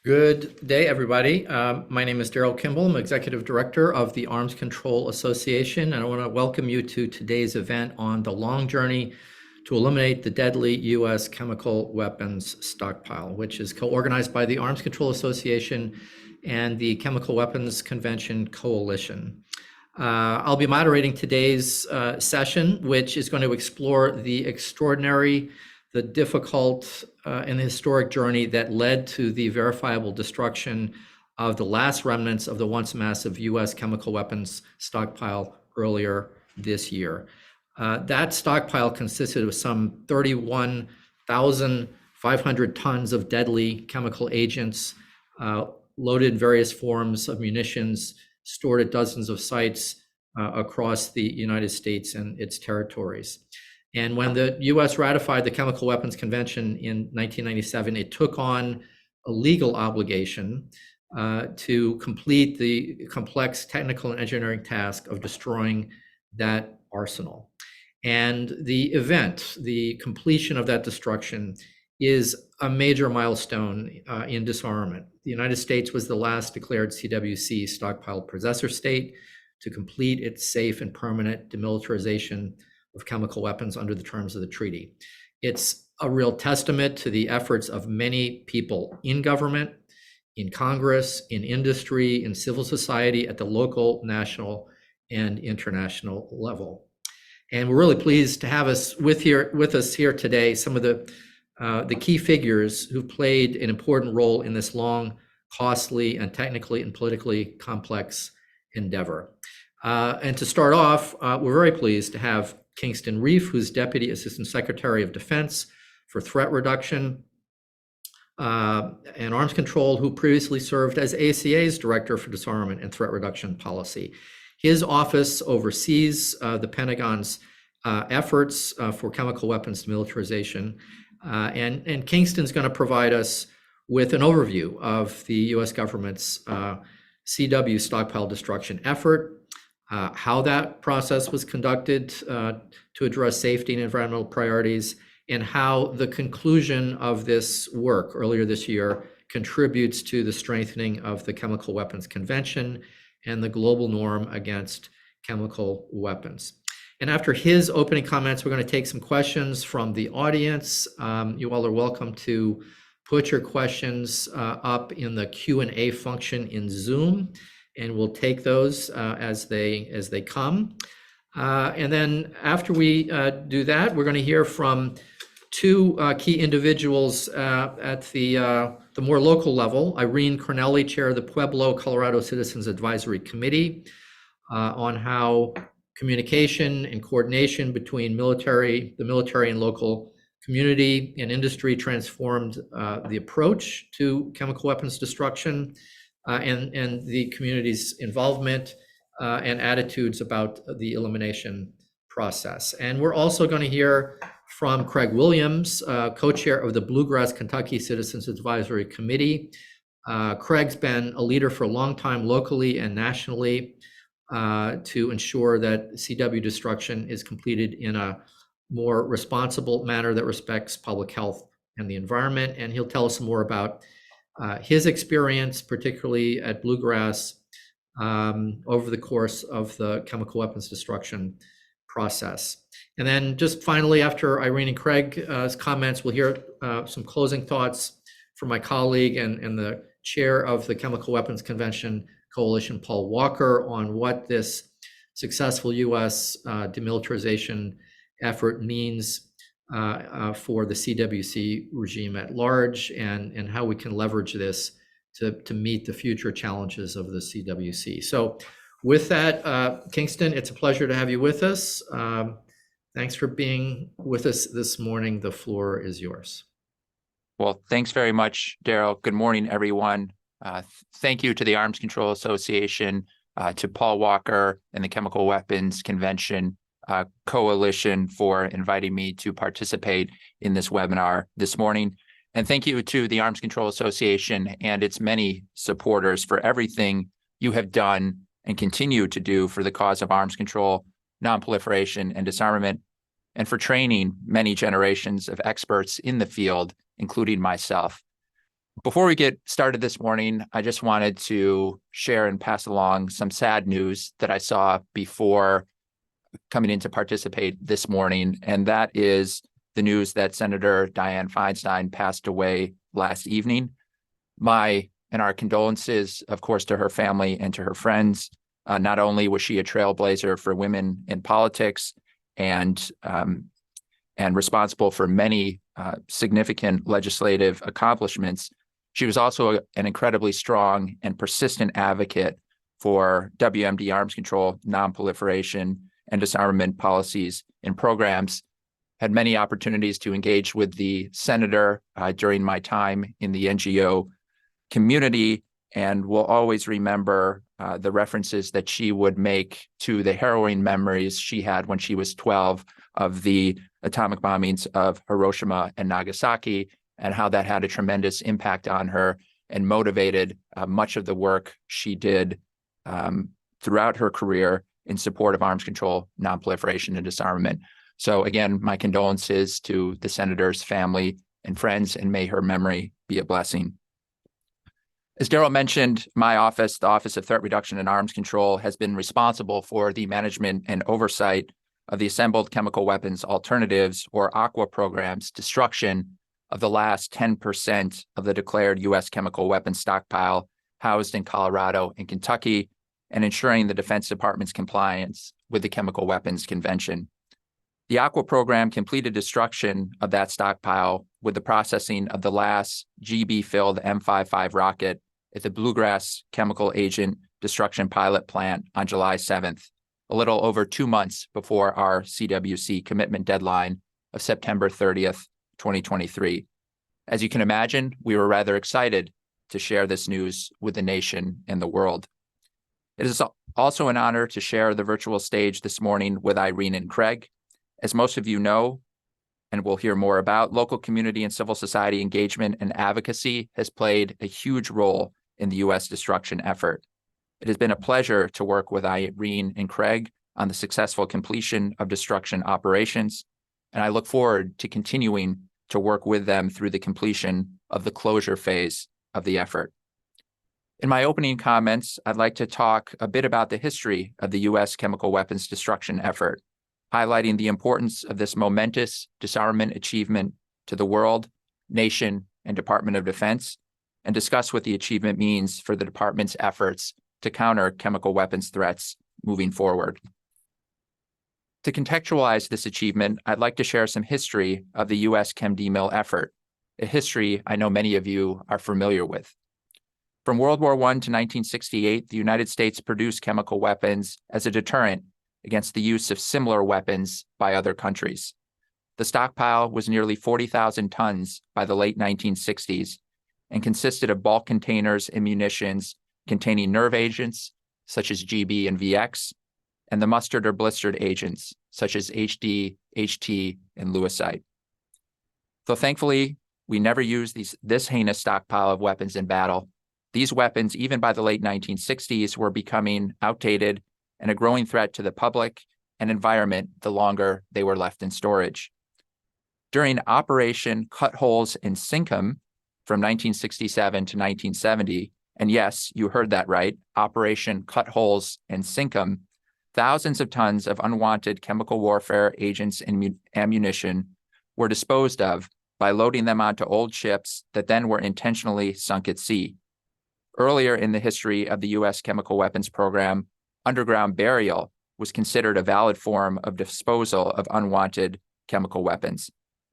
Good day, everybody. My name is Daryl Kimball. I'm Executive Director of the Arms Control Association, and I want to welcome you to today's event on the long journey to eliminate the deadly U.S. chemical weapons stockpile, which is co-organized by the Arms Control Association and the Chemical Weapons Convention Coalition. I'll be moderating today's session, which is going to explore the extraordinary, the difficult, and historic journey that led to the verifiable destruction of the last remnants of the once massive U.S. chemical weapons stockpile earlier this year. That stockpile consisted of some 31,500 tons of deadly chemical agents, loaded various forms of munitions, stored at dozens of sites across the United States and its territories. And when the U.S. ratified the Chemical Weapons Convention in 1997, it took on a legal obligation to complete the complex technical and engineering task of destroying that arsenal. And the event, the completion of that destruction, is a major milestone in disarmament. The United States was the last declared CWC stockpile possessor state to complete its safe and permanent demilitarization of chemical weapons under the terms of the treaty. It's a real testament to the efforts of many people in government, in Congress, in industry, in civil society at the local, national, and international level. And we're really pleased to have with us here today some of the key figures who played an important role in this long, costly, and technically and politically complex endeavor. And to start off, we're very pleased to have Kingston Reef, who's Deputy Assistant Secretary of Defense for Threat Reduction and Arms Control, who previously served as ACA's Director for Disarmament and Threat Reduction Policy. His office oversees the Pentagon's efforts for chemical weapons demilitarization, and Kingston's going to provide us with an overview of the U.S. government's CW stockpile destruction effort, how that process was conducted to address safety and environmental priorities, and how the conclusion of this work earlier this year contributes to the strengthening of the Chemical Weapons Convention and the global norm against chemical weapons. And after his opening comments, we're going to take some questions from the audience. You all are welcome to put your questions up in the Q&A function in Zoom, and we'll take those as they come. And then after we do that, we're going to hear from two key individuals at the more local level. Irene Cornelli, chair of the Pueblo, Colorado Citizens Advisory Committee, on how communication and coordination between the military and local community and industry transformed the approach to chemical weapons destruction and the community's involvement and attitudes about the elimination process. And we're also going to hear from Craig Williams, co-chair of the Bluegrass Kentucky Citizens Advisory Committee. Craig's been a leader for a long time locally and nationally to ensure that CW destruction is completed in a more responsible manner that respects public health and the environment. And he'll tell us more about his experience, particularly at Bluegrass, over the course of the chemical weapons destruction process. And then just finally, after Irene and Craig's comments, we'll hear some closing thoughts from my colleague and the chair of the Chemical Weapons Convention Coalition, Paul Walker, on what this successful U.S. demilitarization effort means for the CWC regime at large, and how we can leverage this to meet the future challenges of the CWC. So with that, Kingston, it's a pleasure to have you with us. Thanks for being with us this morning. The floor is yours. Well, thanks very much, Daryl. Good morning, everyone. Thank you to the Arms Control Association, to Paul Walker and the Chemical Weapons Convention Coalition for inviting me to participate in this webinar this morning. And thank you to the Arms Control Association and its many supporters for everything you have done and continue to do for the cause of arms control, nonproliferation, and disarmament, and for training many generations of experts in the field, including myself. Before we get started this morning, I just wanted to share and pass along some sad news that I saw before coming in to participate this morning, and that is the news that Senator Dianne Feinstein passed away last evening. My and our condolences, of course, to her family and to her friends. Not only was she a trailblazer for women in politics and responsible for many significant legislative accomplishments, she was also an incredibly strong and persistent advocate for WMD arms control, nonproliferation, and disarmament policies and programs. Had many opportunities to engage with the senator during my time in the NGO community, and will always remember the references that she would make to the harrowing memories she had when she was 12 of the atomic bombings of Hiroshima and Nagasaki, and how that had a tremendous impact on her and motivated much of the work she did throughout her career in support of arms control, nonproliferation, and disarmament. So again, my condolences to the senator's family and friends, and may her memory be a blessing. As Daryl mentioned, my office, the Office of Threat Reduction and Arms Control, has been responsible for the management and oversight of the Assembled Chemical Weapons Alternatives, or ACWA program's destruction of the last 10% of the declared U.S. chemical weapons stockpile housed in Colorado and Kentucky, and ensuring the Defense Department's compliance with the Chemical Weapons Convention. The ACWA program completed destruction of that stockpile with the processing of the last GB-filled M55 rocket at the Bluegrass Chemical Agent Destruction Pilot Plant on July 7th, a little over 2 months before our CWC commitment deadline of September 30th, 2023. As you can imagine, we were rather excited to share this news with the nation and the world. It is also an honor to share the virtual stage this morning with Irene and Craig. As most of you know, and we'll hear more about, local community and civil society engagement and advocacy has played a huge role in the U.S. destruction effort. It has been a pleasure to work with Irene and Craig on the successful completion of destruction operations, and I look forward to continuing to work with them through the completion of the closure phase of the effort. In my opening comments, I'd like to talk a bit about the history of the U.S. chemical weapons destruction effort, highlighting the importance of this momentous disarmament achievement to the world, nation, and Department of Defense, and discuss what the achievement means for the department's efforts to counter chemical weapons threats moving forward. To contextualize this achievement, I'd like to share some history of the U.S. ChemDemil effort, a history I know many of you are familiar with. From World War I to 1968, the United States produced chemical weapons as a deterrent against the use of similar weapons by other countries. The stockpile was nearly 40,000 tons by the late 1960s and consisted of bulk containers and munitions containing nerve agents, such as GB and VX, and the mustard or blistered agents, such as HD, HT, and lewisite. Though thankfully, we never used this heinous stockpile of weapons in battle, these weapons, even by the late 1960s, were becoming outdated and a growing threat to the public and environment the longer they were left in storage. During Operation Cut Holes and Sink 'em from 1967 to 1970, and yes, you heard that right, Operation Cut Holes and Sink 'em, thousands of tons of unwanted chemical warfare agents and ammunition were disposed of by loading them onto old ships that then were intentionally sunk at sea. Earlier in the history of the U.S. chemical weapons program, underground burial was considered a valid form of disposal of unwanted chemical weapons.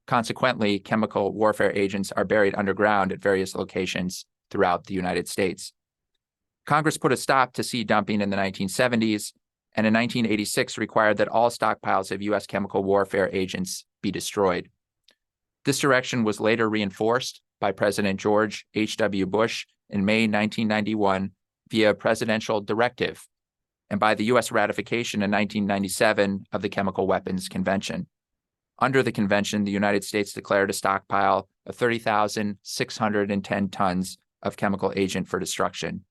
Consequently, chemical warfare agents are buried underground at various locations throughout the United States. Congress put a stop to sea dumping in the 1970s, and in 1986 required that all stockpiles of U.S. chemical warfare agents be destroyed. This direction was later reinforced by President George H.W. Bush in May 1991 via a presidential directive, and by the U.S. ratification in 1997 of the Chemical Weapons Convention. Under the convention, the United States declared a stockpile of 30,610 tons of chemical agent for destruction.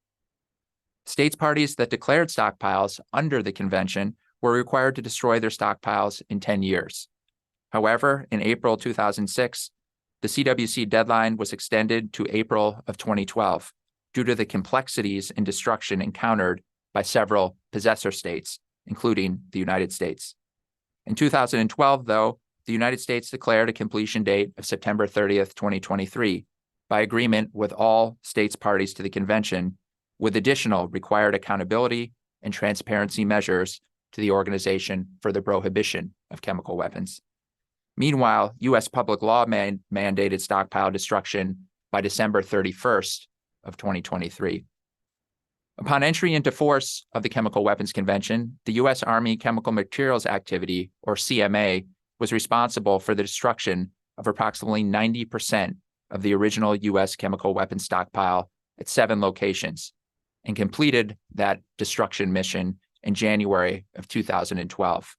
States parties that declared stockpiles under the convention were required to destroy their stockpiles in 10 years. However, in April 2006, the CWC deadline was extended to April of 2012 due to the complexities in destruction encountered by several possessor states, including the United States. In 2012, though, the United States declared a completion date of September 30th, 2023, by agreement with all states parties to the convention, with additional required accountability and transparency measures to the Organization for the Prohibition of Chemical Weapons. Meanwhile, U.S. public law mandated stockpile destruction by December 31st of 2023. Upon entry into force of the Chemical Weapons Convention, the U.S. Army Chemical Materials Activity, or CMA, was responsible for the destruction of approximately 90% of the original U.S. chemical weapons stockpile at 7 locations, and completed that destruction mission in January of 2012.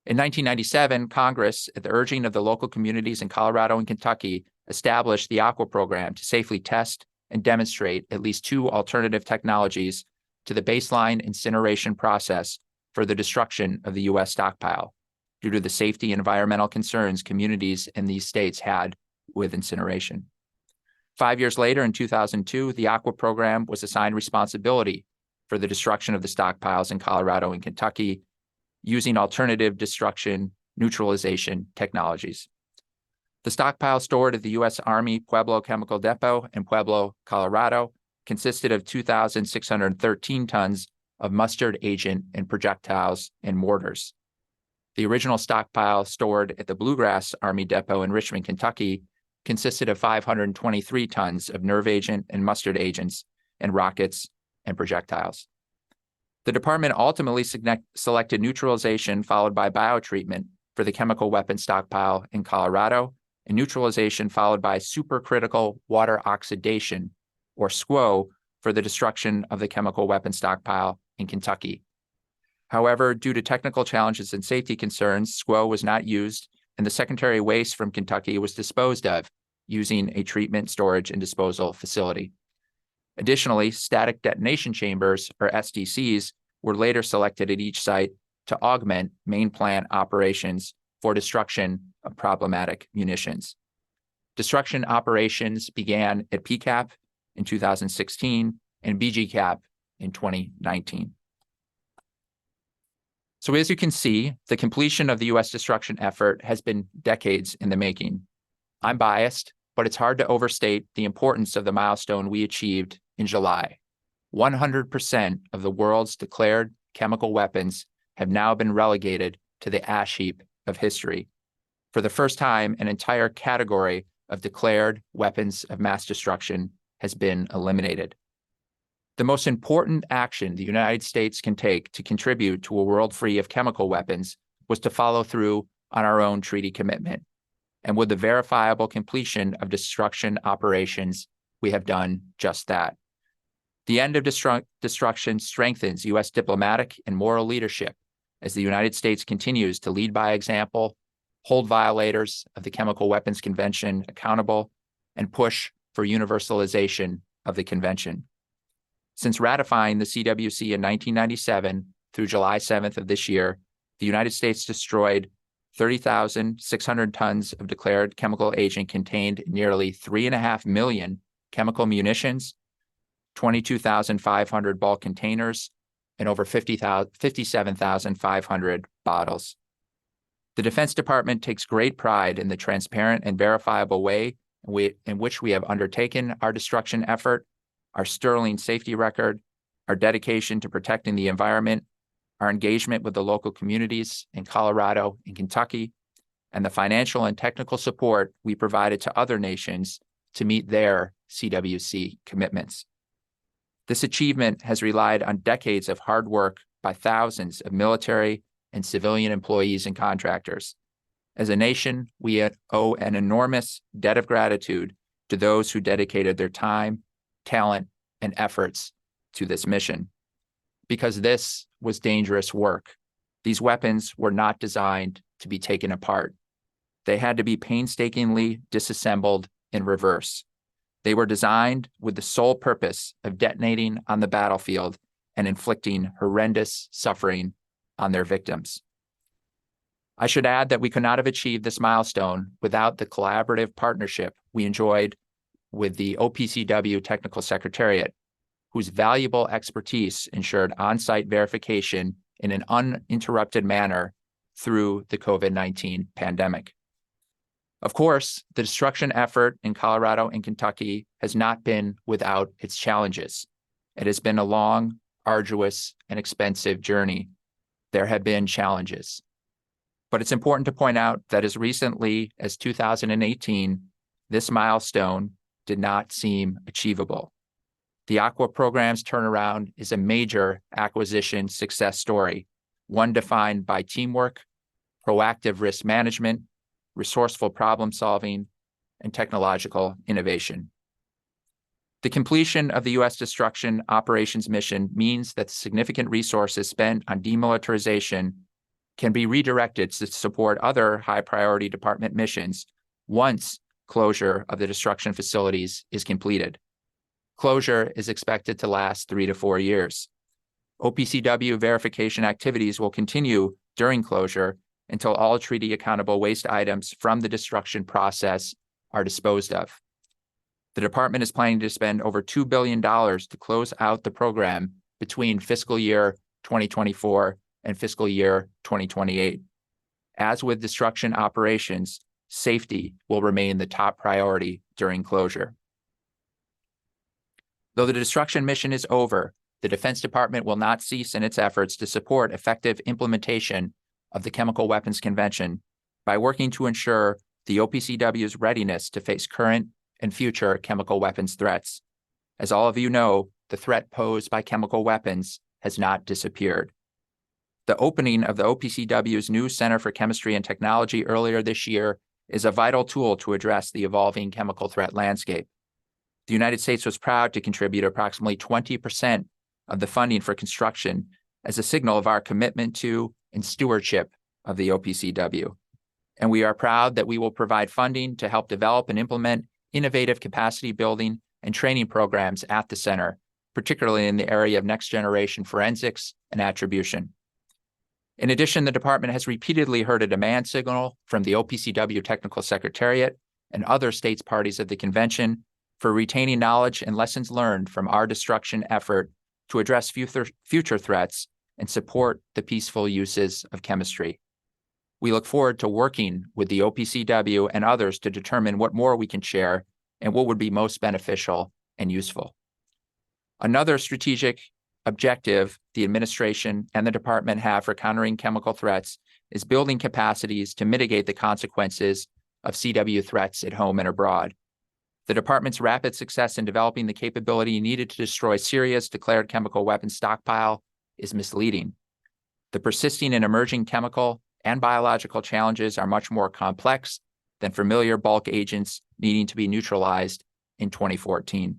In 1997, Congress, at the urging of the local communities in Colorado and Kentucky, established the AQUA program to safely test and demonstrate at least 2 alternative technologies to the baseline incineration process for the destruction of the U.S. stockpile, due to the safety and environmental concerns communities in these states had with incineration. 5 years later, in 2002, the AQUA program was assigned responsibility for the destruction of the stockpiles in Colorado and Kentucky using alternative destruction neutralization technologies. The stockpile stored at the U.S. Army Pueblo Chemical Depot in Pueblo, Colorado, consisted of 2,613 tons of mustard agent and projectiles and mortars. The original stockpile stored at the Bluegrass Army Depot in Richmond, Kentucky, consisted of 523 tons of nerve agent and mustard agents and rockets and projectiles. The department ultimately selected neutralization followed by biotreatment for the chemical weapons stockpile in Colorado, and neutralization followed by supercritical water oxidation, or SCWO, for the destruction of the chemical weapons stockpile in Kentucky. However, due to technical challenges and safety concerns, SCWO was not used, and the secondary waste from Kentucky was disposed of using a treatment, storage, and disposal facility. Additionally, static detonation chambers, or SDCs, were later selected at each site to augment main plant operations for destruction of problematic munitions. Destruction operations began at PCAP in 2016 and BGCAP in 2019. So as you can see, the completion of the U.S. destruction effort has been decades in the making. I'm biased, but it's hard to overstate the importance of the milestone we achieved in July. 100% of the world's declared chemical weapons have now been relegated to the ash heap of history. For the first time, an entire category of declared weapons of mass destruction has been eliminated. The most important action the United States can take to contribute to a world free of chemical weapons was to follow through on our own treaty commitment. And with the verifiable completion of destruction operations, we have done just that. The end of destruction strengthens U.S. diplomatic and moral leadership as the United States continues to lead by example, hold violators of the Chemical Weapons Convention accountable, and push for universalization of the convention. Since ratifying the CWC in 1997 through July 7th of this year, the United States destroyed 30,600 tons of declared chemical agent contained in nearly 3.5 million chemical munitions, 22,500 bulk containers, and over 57,500 bottles. The Defense Department takes great pride in the transparent and verifiable way in which we have undertaken our destruction effort, our sterling safety record, our dedication to protecting the environment, our engagement with the local communities in Colorado and Kentucky, and the financial and technical support we provided to other nations to meet their CWC commitments. This achievement has relied on decades of hard work by thousands of military and civilian employees and contractors. As a nation, we owe an enormous debt of gratitude to those who dedicated their time, talent, and efforts to this mission. Because this was dangerous work. These weapons were not designed to be taken apart. They had to be painstakingly disassembled in reverse. They were designed with the sole purpose of detonating on the battlefield and inflicting horrendous suffering on their victims. I should add that we could not have achieved this milestone without the collaborative partnership we enjoyed with the OPCW Technical Secretariat, whose valuable expertise ensured on-site verification in an uninterrupted manner through the COVID-19 pandemic. Of course, the destruction effort in Colorado and Kentucky has not been without its challenges. It has been a long, arduous, and expensive journey. There have been challenges. But it's important to point out that as recently as 2018, this milestone did not seem achievable. The Aqua program's turnaround is a major acquisition success story, one defined by teamwork, proactive risk management, resourceful problem solving, and technological innovation. The completion of the U.S. destruction operations mission means that the significant resources spent on demilitarization can be redirected to support other high-priority department missions once closure of the destruction facilities is completed. Closure is expected to last 3 to 4 years. OPCW verification activities will continue during closure until all treaty-accountable waste items from the destruction process are disposed of. The department is planning to spend over $2 billion to close out the program between fiscal year 2024 and fiscal year 2028. As with destruction operations, safety will remain the top priority during closure. Though the destruction mission is over, the Defense Department will not cease in its efforts to support effective implementation of the Chemical Weapons Convention by working to ensure the OPCW's readiness to face current and future chemical weapons threats. As all of you know, the threat posed by chemical weapons has not disappeared. The opening of the OPCW's new Center for Chemistry and Technology earlier this year is a vital tool to address the evolving chemical threat landscape. The United States was proud to contribute approximately 20% of the funding for construction as a signal of our commitment to and stewardship of the OPCW. And we are proud that we will provide funding to help develop and implement innovative capacity building and training programs at the center, particularly in the area of next-generation forensics and attribution. In addition, the department has repeatedly heard a demand signal from the OPCW Technical Secretariat and other states parties of the convention for retaining knowledge and lessons learned from our destruction effort to address future threats and support the peaceful uses of chemistry. We look forward to working with the OPCW and others to determine what more we can share and what would be most beneficial and useful. Another strategic objective the administration and the department have for countering chemical threats is building capacities to mitigate the consequences of CW threats at home and abroad. The department's rapid success in developing the capability needed to destroy Syria's declared chemical weapons stockpile is misleading. The persisting and emerging chemical and biological challenges are much more complex than familiar bulk agents needing to be neutralized in 2014.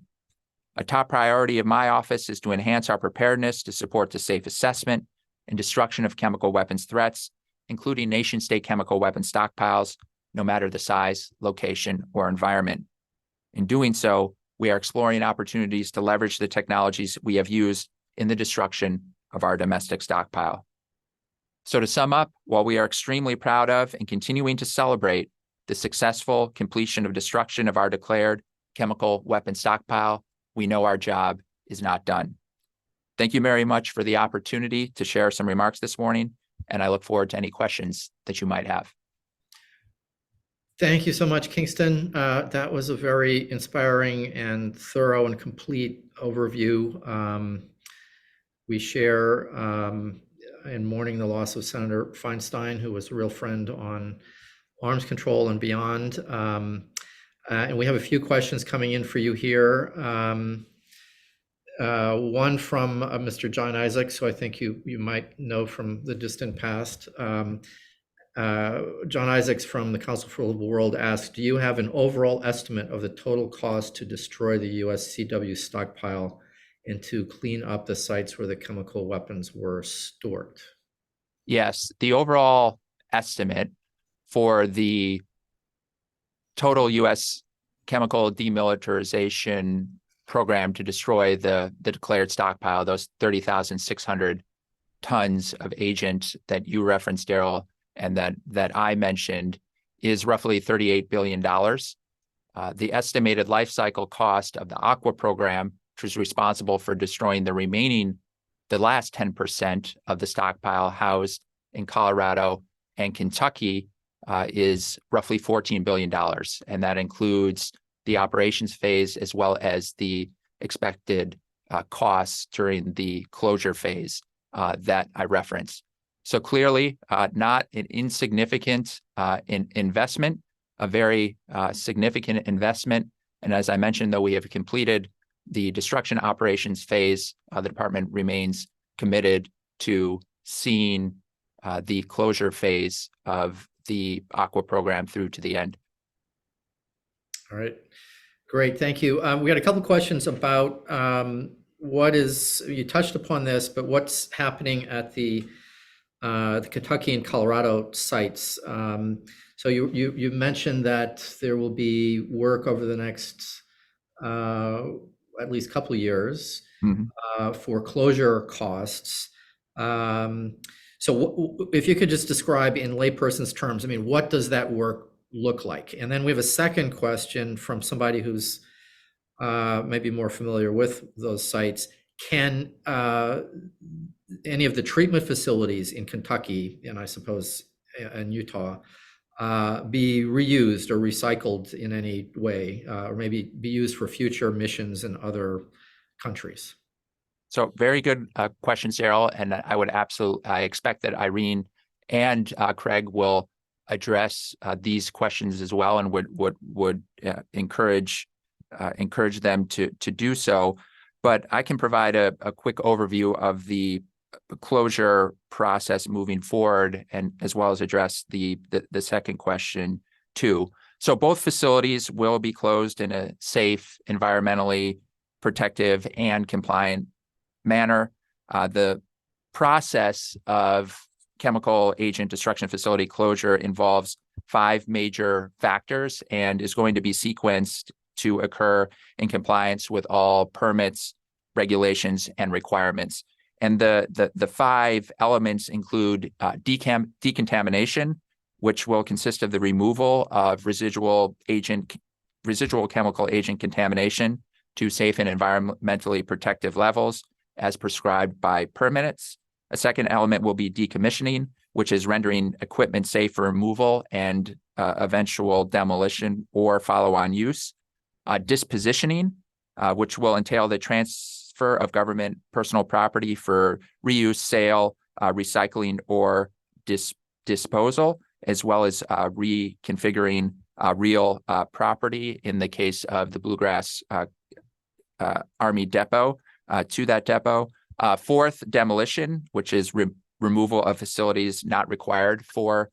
A top priority of my office is to enhance our preparedness to support the safe assessment and destruction of chemical weapons threats, including nation-state chemical weapons stockpiles, no matter the size, location, or environment. In doing so, we are exploring opportunities to leverage the technologies we have used in the destruction of our domestic stockpile. So to sum up, while we are extremely proud of and continuing to celebrate the successful completion of destruction of our declared chemical weapons stockpile, we know our job is not done. Thank you very much for the opportunity to share some remarks this morning, and I look forward to any questions that you might have. Thank you so much, Kingston. That was a very inspiring and thorough and complete overview. We share in mourning the loss of Senator Feinstein, who was a real friend on arms control and beyond. And we have a few questions coming in for you here. One from Mr. John Isaacs, who I think you might know from the distant past. John Isaacs from the Council for the World asked, do you have an overall estimate of the total cost to destroy the US CW stockpile and to clean up the sites where the chemical weapons were stored? Yes, the overall estimate for the total U.S. chemical demilitarization program to destroy the declared stockpile, those 30,600 tons of agent that you referenced, Daryl, and that I mentioned is roughly $38 billion. The estimated life cycle cost of the Aqua program, which was responsible for destroying the last 10% of the stockpile housed in Colorado and Kentucky, is roughly $14 billion. And that includes the operations phase as well as the expected costs during the closure phase that I referenced. So clearly, not an insignificant investment, a very significant investment. And as I mentioned, though we have completed the destruction operations phase, the department remains committed to seeing the closure phase of the Aqua program through to the end. All right, great, thank you. We got a couple questions about you touched upon this, but what's happening at the Kentucky and Colorado sites? So you mentioned that there will be work over the next at least couple of years for closure costs. So if you could just describe in layperson's terms, I mean, what does that work look like? And then we have a second question from somebody who's maybe more familiar with those sites. Can any of the treatment facilities in Kentucky, and I suppose in Utah, be reused or recycled in any way, or maybe be used for future missions in other countries? So very good questions, Daryl, and I expect that Irene and Craig will address these questions as well, and would encourage them to do so. But I can provide a quick overview of the closure process moving forward, and as well as address the second question too. So both facilities will be closed in a safe, environmentally protective, and compliant manner. The process of chemical agent destruction facility closure involves 5 major factors and is going to be sequenced to occur in compliance with all permits, regulations, and requirements. And the 5 elements include decontamination, which will consist of the removal of residual chemical agent contamination to safe and environmentally protective levels as prescribed by permits. A second element will be decommissioning, which is rendering equipment safe for removal and eventual demolition or follow-on use. Dispositioning, which will entail the transfer of government personal property for reuse, sale, recycling, or disposal, as well as reconfiguring real property in the case of the Bluegrass Army Depot to that depot. Fourth, demolition, which is removal of facilities not required for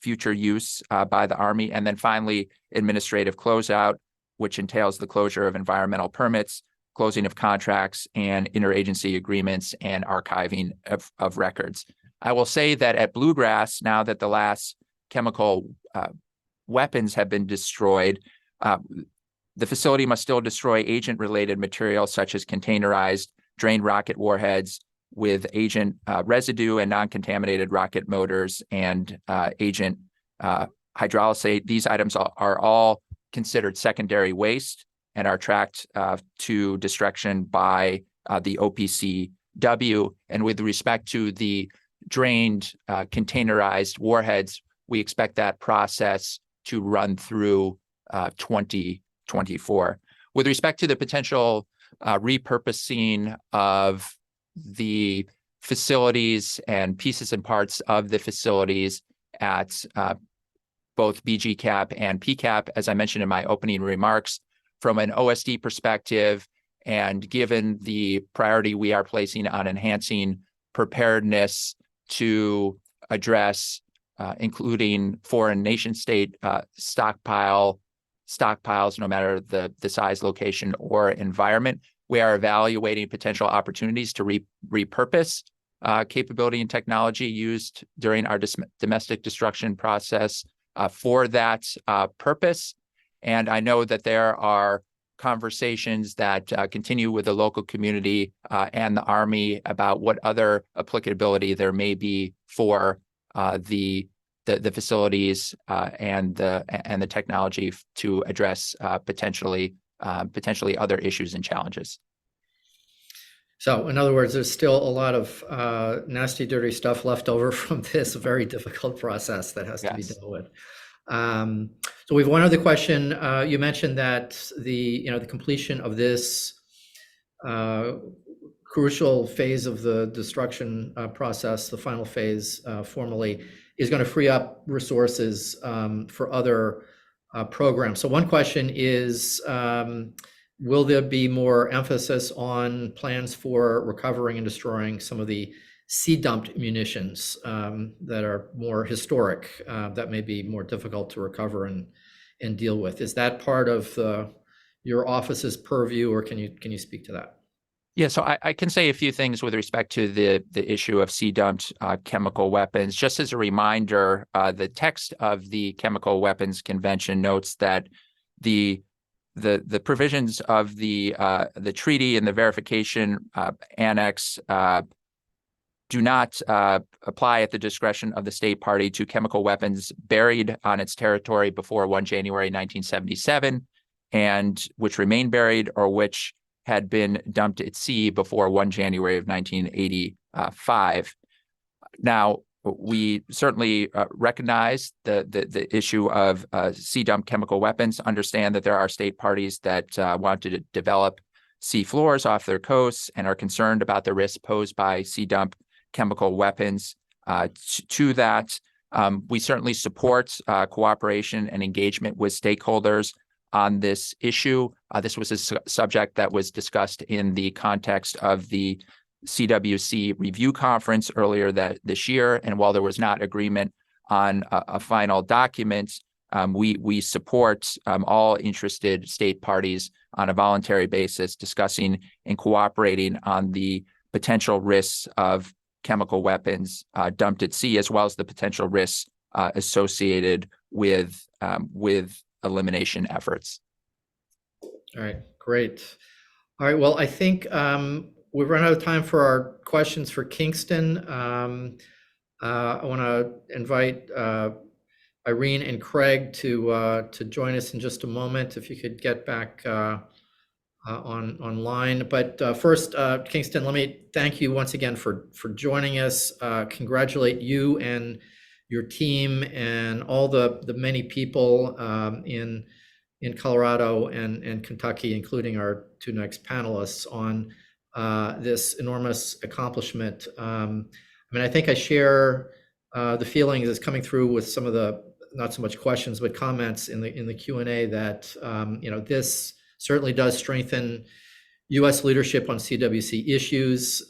future use by the Army. And then finally, administrative closeout, which entails the closure of environmental permits, closing of contracts and interagency agreements, and archiving of records. I will say that at Bluegrass, now that the last chemical weapons have been destroyed, the facility must still destroy agent-related materials such as containerized drained rocket warheads with agent residue and non-contaminated rocket motors and agent hydrolysate. These items are all considered secondary waste and are tracked to destruction by the OPCW. And with respect to the drained containerized warheads, we expect that process to run through 2024. With respect to the potential repurposing of the facilities and pieces and parts of the facilities at both BGCAP and PCAP, as I mentioned in my opening remarks, from an OSD perspective, and given the priority we are placing on enhancing preparedness to address including foreign nation state stockpiles, no matter the size, location, or environment. We are evaluating potential opportunities to repurpose capability and technology used during our domestic destruction process for that purpose. And I know that there are conversations that continue with the local community and the Army about what other applicability there may be for the the facilities and the technology to address potentially other issues and challenges. So in other words, there's still a lot of nasty, dirty stuff left over from this very difficult process that has to be dealt with. So we have one other question. You mentioned that the completion of this crucial phase of the destruction process, the final phase formally, is going to free up resources for other programs. So one question is, will there be more emphasis on plans for recovering and destroying some of the sea-dumped munitions that are more historic, that may be more difficult to recover and deal with? Is that part of your office's purview, or can you speak to that? Yeah, so I can say a few things with respect to the issue of sea-dumped chemical weapons. Just as a reminder, the text of the Chemical Weapons Convention notes that the provisions of the treaty and the verification annex do not apply at the discretion of the state party to chemical weapons buried on its territory before 1 January 1977, and which remain buried or which had been dumped at sea before 1 January of 1985. Now, we certainly recognize the issue of sea dump chemical weapons, understand that there are state parties that want to develop sea floors off their coasts and are concerned about the risks posed by sea dump chemical weapons. To that, we certainly support cooperation and engagement with stakeholders on this issue. This was a subject that was discussed in the context of the CWC review conference earlier this year. And while there was not agreement on a final document, we support all interested state parties on a voluntary basis discussing and cooperating on the potential risks of chemical weapons dumped at sea, as well as the potential risks associated with elimination efforts. All right, great. All right, well, I think we've run out of time for our questions for Kingston. I want to invite Irene and Craig to join us in just a moment, if you could get back online. But first, Kingston, let me thank you once again for joining us. Congratulate you and your team and all the many people in Colorado and Kentucky, including our two next panelists, on this enormous accomplishment. I think I share the feelings that's coming through with some of the, not so much questions, but comments in the Q&A, that this certainly does strengthen U.S. leadership on CWC issues.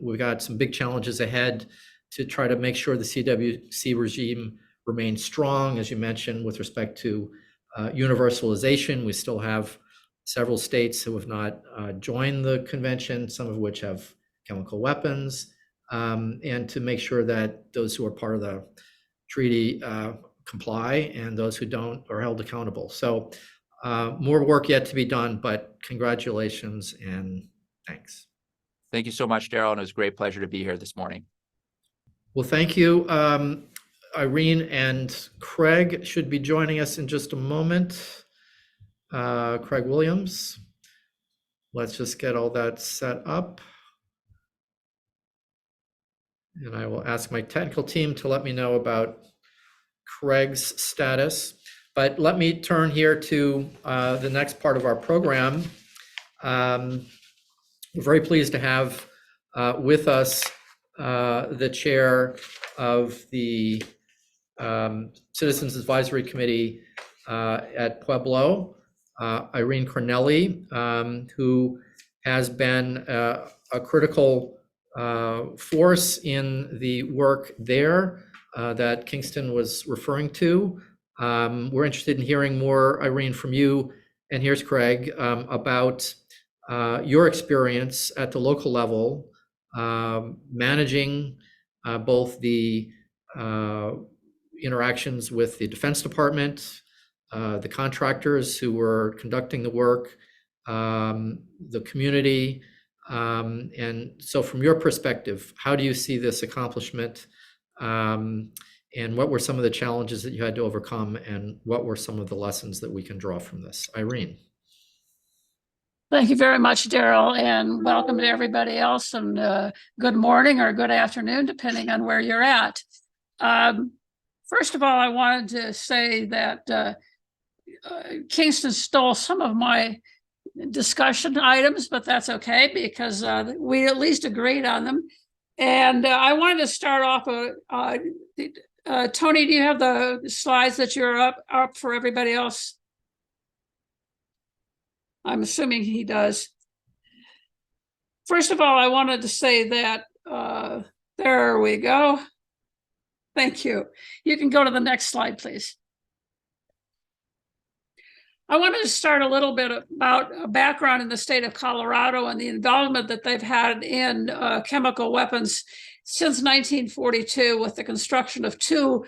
We've got some big challenges ahead to try to make sure the CWC regime remains strong, as you mentioned, with respect to universalization. We still have several states who have not joined the convention, some of which have chemical weapons, and to make sure that those who are part of the treaty comply, and those who don't are held accountable. So more work yet to be done, but congratulations and thanks. Thank you so much, Daryl, and it was a great pleasure to be here this morning. Well, thank you. Irene and Craig should be joining us in just a moment. Craig Williams. Let's just get all that set up. And I will ask my technical team to let me know about Craig's status. But let me turn here to the next part of our program. We're very pleased to have with us the chair of the Citizens Advisory Committee at Pueblo, Irene Cornelli, who has been a critical force in the work there that Kingston was referring to. We're interested in hearing more, Irene, from you, and here's Craig, about your experience at the local level, managing both the interactions with the Defense Department, the contractors who were conducting the work, the community. And so from your perspective, how do you see this accomplishment? And what were some of the challenges that you had to overcome, and what were some of the lessons that we can draw from this? Irene. Thank you very much, Daryl, and welcome to everybody else, and good morning or good afternoon, depending on where you're at. First of all, I wanted to say that Kingston stole some of my discussion items, but that's okay because we at least agreed on them. And I wanted to start off, Tony, do you have the slides that you're up for everybody else? I'm assuming he does. First of all, I wanted to say that, there we go. Thank you. You can go to the next slide, please. I wanted to start a little bit about a background in the state of Colorado and the involvement that they've had in chemical weapons since 1942 with the construction of two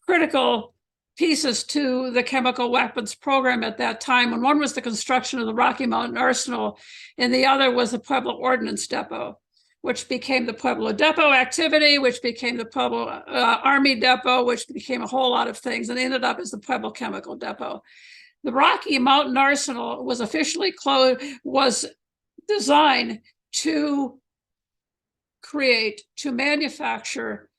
critical pieces to the chemical weapons program at that time. And one was the construction of the Rocky Mountain Arsenal, and the other was the Pueblo Ordnance Depot, which became the Pueblo Depot activity, which became the Pueblo Army Depot, which became a whole lot of things, and ended up as the Pueblo Chemical Depot. The Rocky Mountain Arsenal was officially closed, was designed to manufacture,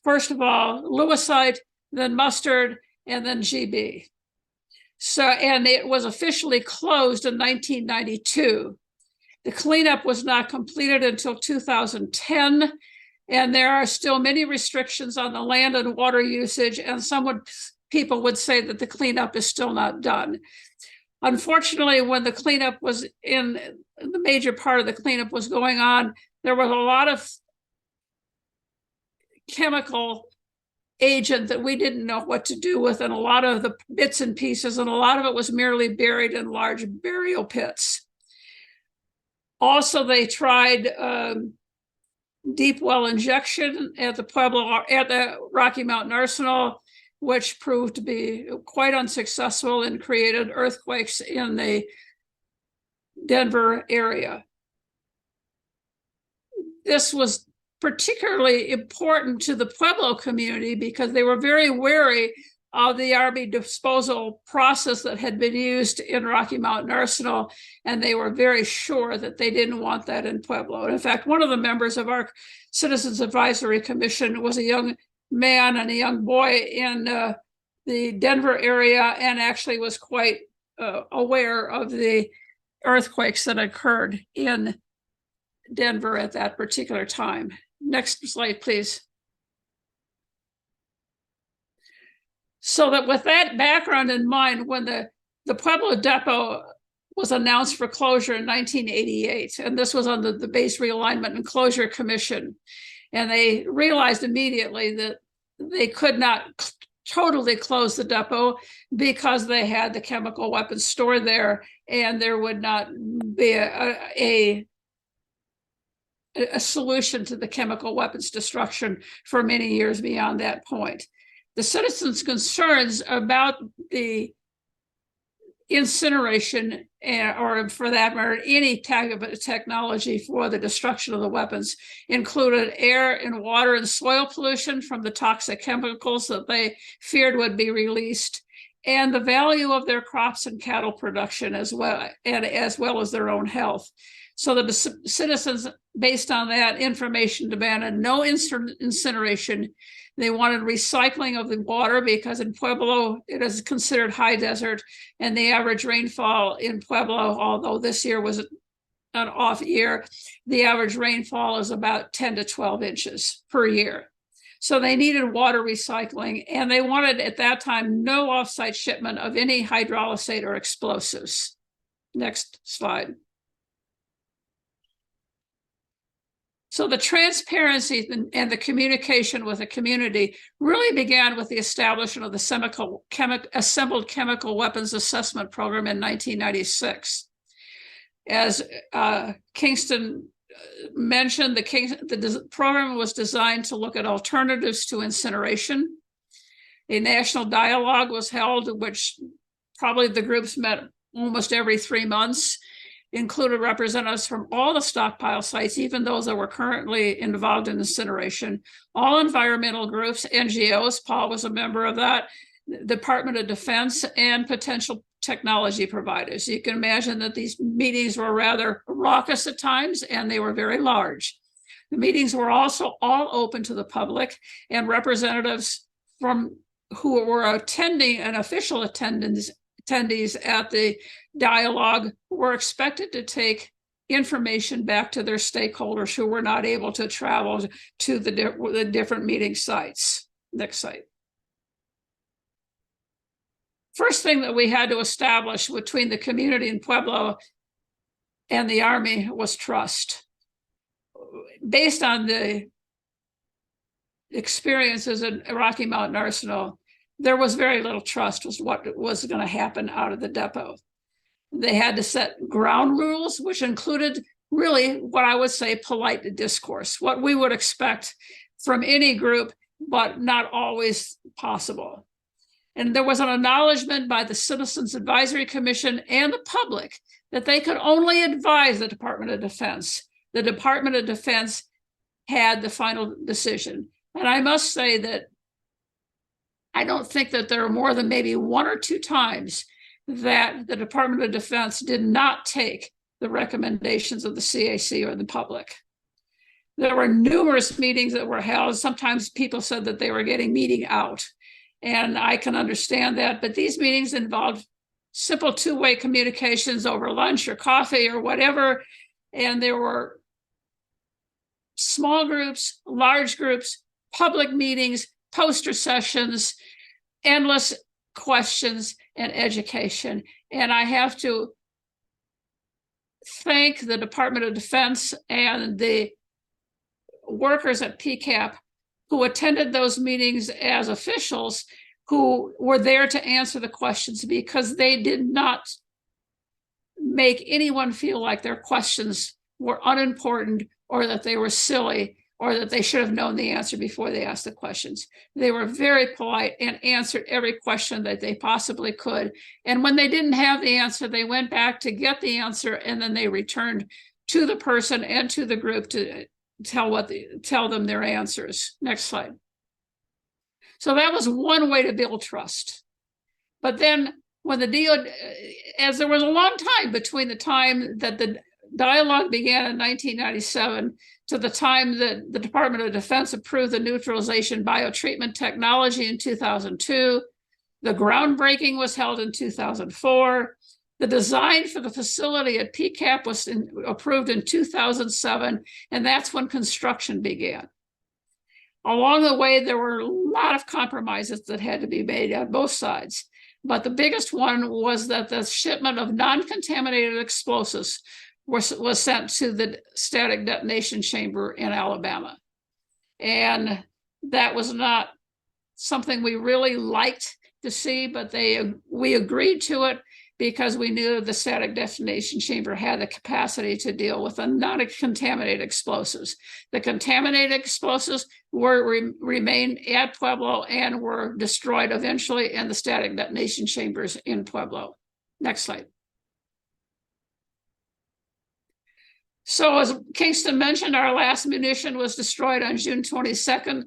first of all, lewisite, then mustard, and then GB. So, and it was officially closed in 1992. The cleanup was not completed until 2010, and there are still many restrictions on the land and water usage, and people would say that the cleanup is still not done. Unfortunately, when the cleanup was the major part of the cleanup was going on, there was a lot of chemical agent that we didn't know what to do with, and a lot of the bits and pieces, and a lot of it was merely buried in large burial pits. Also, they tried deep well injection at the Rocky Mountain Arsenal, which proved to be quite unsuccessful and created earthquakes in the Denver area. This was particularly important to the Pueblo community because they were very wary of the Army disposal process that had been used in Rocky Mountain Arsenal, and they were very sure that they didn't want that in Pueblo. And in fact, one of the members of our Citizens Advisory Commission was a young man and a young boy in the Denver area, and actually was quite aware of the earthquakes that occurred in Denver at that particular time. Next slide, please. So that with that background in mind, when the Pueblo Depot was announced for closure in 1988, and this was under the Base Realignment and Closure Commission, and they realized immediately that they could not totally close the depot because they had the chemical weapons stored there, and there would not be a solution to the chemical weapons destruction for many years beyond that point. The citizens' concerns about the incineration, or for that matter, any type of technology for the destruction of the weapons, included air and water and soil pollution from the toxic chemicals that they feared would be released, and the value of their crops and cattle production as well, and as well as their own health. So the citizens, based on that information, demanded no incineration. They wanted recycling of the water because in Pueblo, it is considered high desert, and the average rainfall in Pueblo, although this year was an off year, the average rainfall is about 10 to 12 inches per year. So they needed water recycling, and they wanted at that time no offsite shipment of any hydrolysate or explosives. Next slide. So the transparency and the communication with the community really began with the establishment of the Assembled Chemical Weapons Assessment Program in 1996. As Kingston mentioned, the program was designed to look at alternatives to incineration. A national dialogue was held, which probably the groups met almost every 3 months. included representatives from all the stockpile sites, even those that were currently involved in incineration, all environmental groups, NGOs, Paul was a member of that, Department of Defense, and potential technology providers. You can imagine that these meetings were rather raucous at times, and they were very large. The meetings were also all open to the public, and representatives from who were attending and official attendees at the dialogue were expected to take information back to their stakeholders who were not able to travel to the different meeting sites. Next slide. First thing that we had to establish between the community in Pueblo and the Army was trust. Based on the experiences in Rocky Mountain Arsenal, there was very little trust was what was going to happen out of the depot. They had to set ground rules, which included really what I would say polite discourse, what we would expect from any group, but not always possible. And there was an acknowledgement by the Citizens Advisory Commission and the public that they could only advise the Department of Defense. The Department of Defense had the final decision. And I must say that I don't think that there are more than maybe one or two times that the Department of Defense did not take the recommendations of the CAC or the public. There were numerous meetings that were held. Sometimes people said that they were getting meeting out, and I can understand that, but these meetings involved simple two-way communications over lunch or coffee or whatever, and there were small groups, large groups, public meetings, poster sessions, endless questions, and education. And I have to thank the Department of Defense and the workers at PCAP who attended those meetings as officials who were there to answer the questions, because they did not make anyone feel like their questions were unimportant or that they were silly or that they should have known the answer before they asked the questions. They were very polite and answered every question that they possibly could. And when they didn't have the answer, they went back to get the answer, and then they returned to the person and to the group to tell them their answers. Next slide. So that was one way to build trust. But then when the deal, as there was a long time between the time that the dialogue began in 1997 to the time that the Department of Defense approved the neutralization biotreatment technology in 2002. The groundbreaking was held in 2004. The design for the facility at PCAP was approved in 2007, and that's when construction began. Along the way, there were a lot of compromises that had to be made on both sides. But the biggest one was that the shipment of non-contaminated explosives was sent to the static detonation chamber in Alabama. And that was not something we really liked to see, but we agreed to it because we knew the static detonation chamber had the capacity to deal with the non-contaminated explosives. The contaminated explosives remained at Pueblo and were destroyed eventually in the static detonation chambers in Pueblo. Next slide. So as Kingston mentioned, our last munition was destroyed on June 22nd,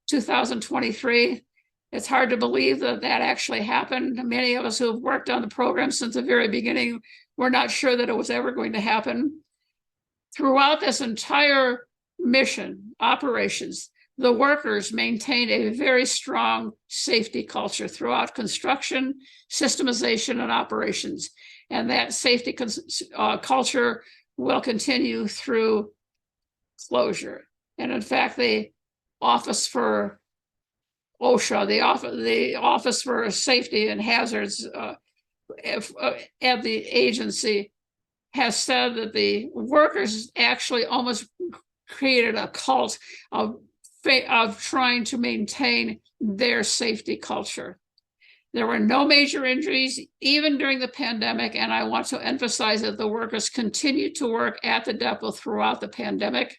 2023. It's hard to believe that that actually happened. Many of us who have worked on the program since the very beginning were not sure that it was ever going to happen. Throughout this entire mission, operations, the workers maintained a very strong safety culture throughout construction, systemization, and operations. And that safety culture will continue through closure. And in fact, the Office for OSHA, the Office for Safety and Hazards at the agency has said that the workers actually almost created a cult of trying to maintain their safety culture. There were no major injuries, even during the pandemic, and I want to emphasize that the workers continued to work at the depot throughout the pandemic,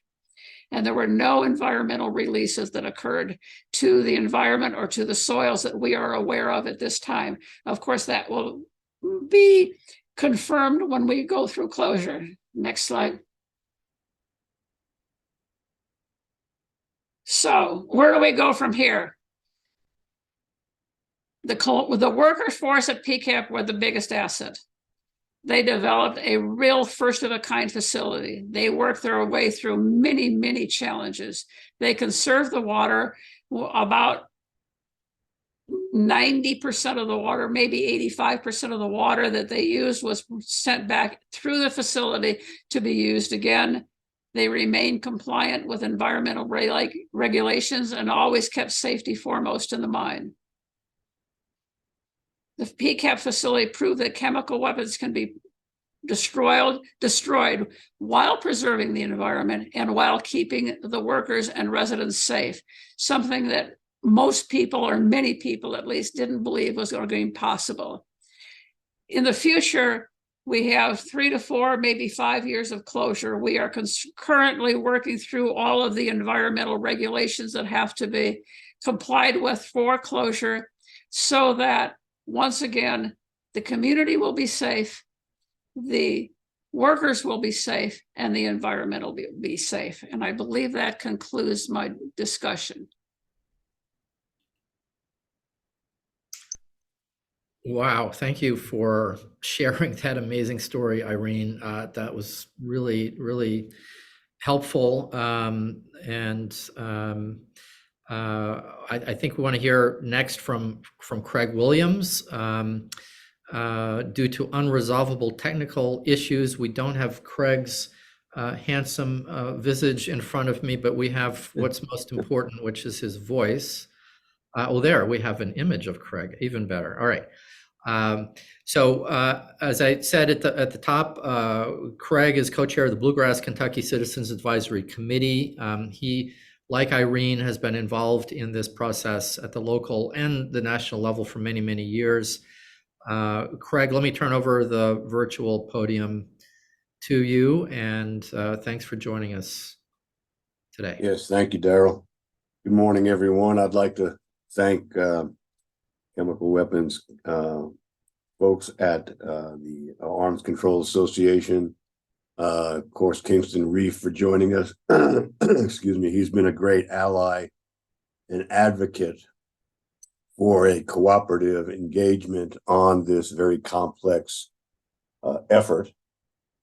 and there were no environmental releases that occurred to the environment or to the soils that we are aware of at this time. Of course, that will be confirmed when we go through closure. Next slide. So where do we go from here? The worker force at PCAP were the biggest asset. They developed a real first-of-a-kind facility. They worked their way through many, many challenges. They conserved the water. About 90% of the water, maybe 85% of the water that they used was sent back through the facility to be used again. They remained compliant with environmental regulations and always kept safety foremost in the mind. The PCAP facility proved that chemical weapons can be destroyed while preserving the environment and while keeping the workers and residents safe, something that most people, or many people at least, didn't believe was going to be possible. In the future, we have 3 to 4, maybe 5 years of closure. We are currently working through all of the environmental regulations that have to be complied with for closure, so that once again, the community will be safe, the workers will be safe, and the environment will be safe. And I believe that concludes my discussion. Wow, thank you for sharing that amazing story, Irene. That was really, really helpful. I think we want to hear next from Craig Williams. Due to unresolvable technical issues, we don't have Craig's handsome visage in front of me, but we have what's most important, which is his voice. Oh, there, we have an image of Craig, even better. All right. As I said at the top, Craig is co-chair of the Bluegrass Kentucky Citizens Advisory Committee. He, like Irene, has been involved in this process at the local and the national level for many, many years. Craig, let me turn over the virtual podium to you, and thanks for joining us today. Yes, thank you, Daryl. Good morning, everyone. I'd like to thank Chemical Weapons folks at the Arms Control Association, of course, Kingston Reef for joining us. Excuse me. He's been a great ally and advocate for a cooperative engagement on this very complex effort.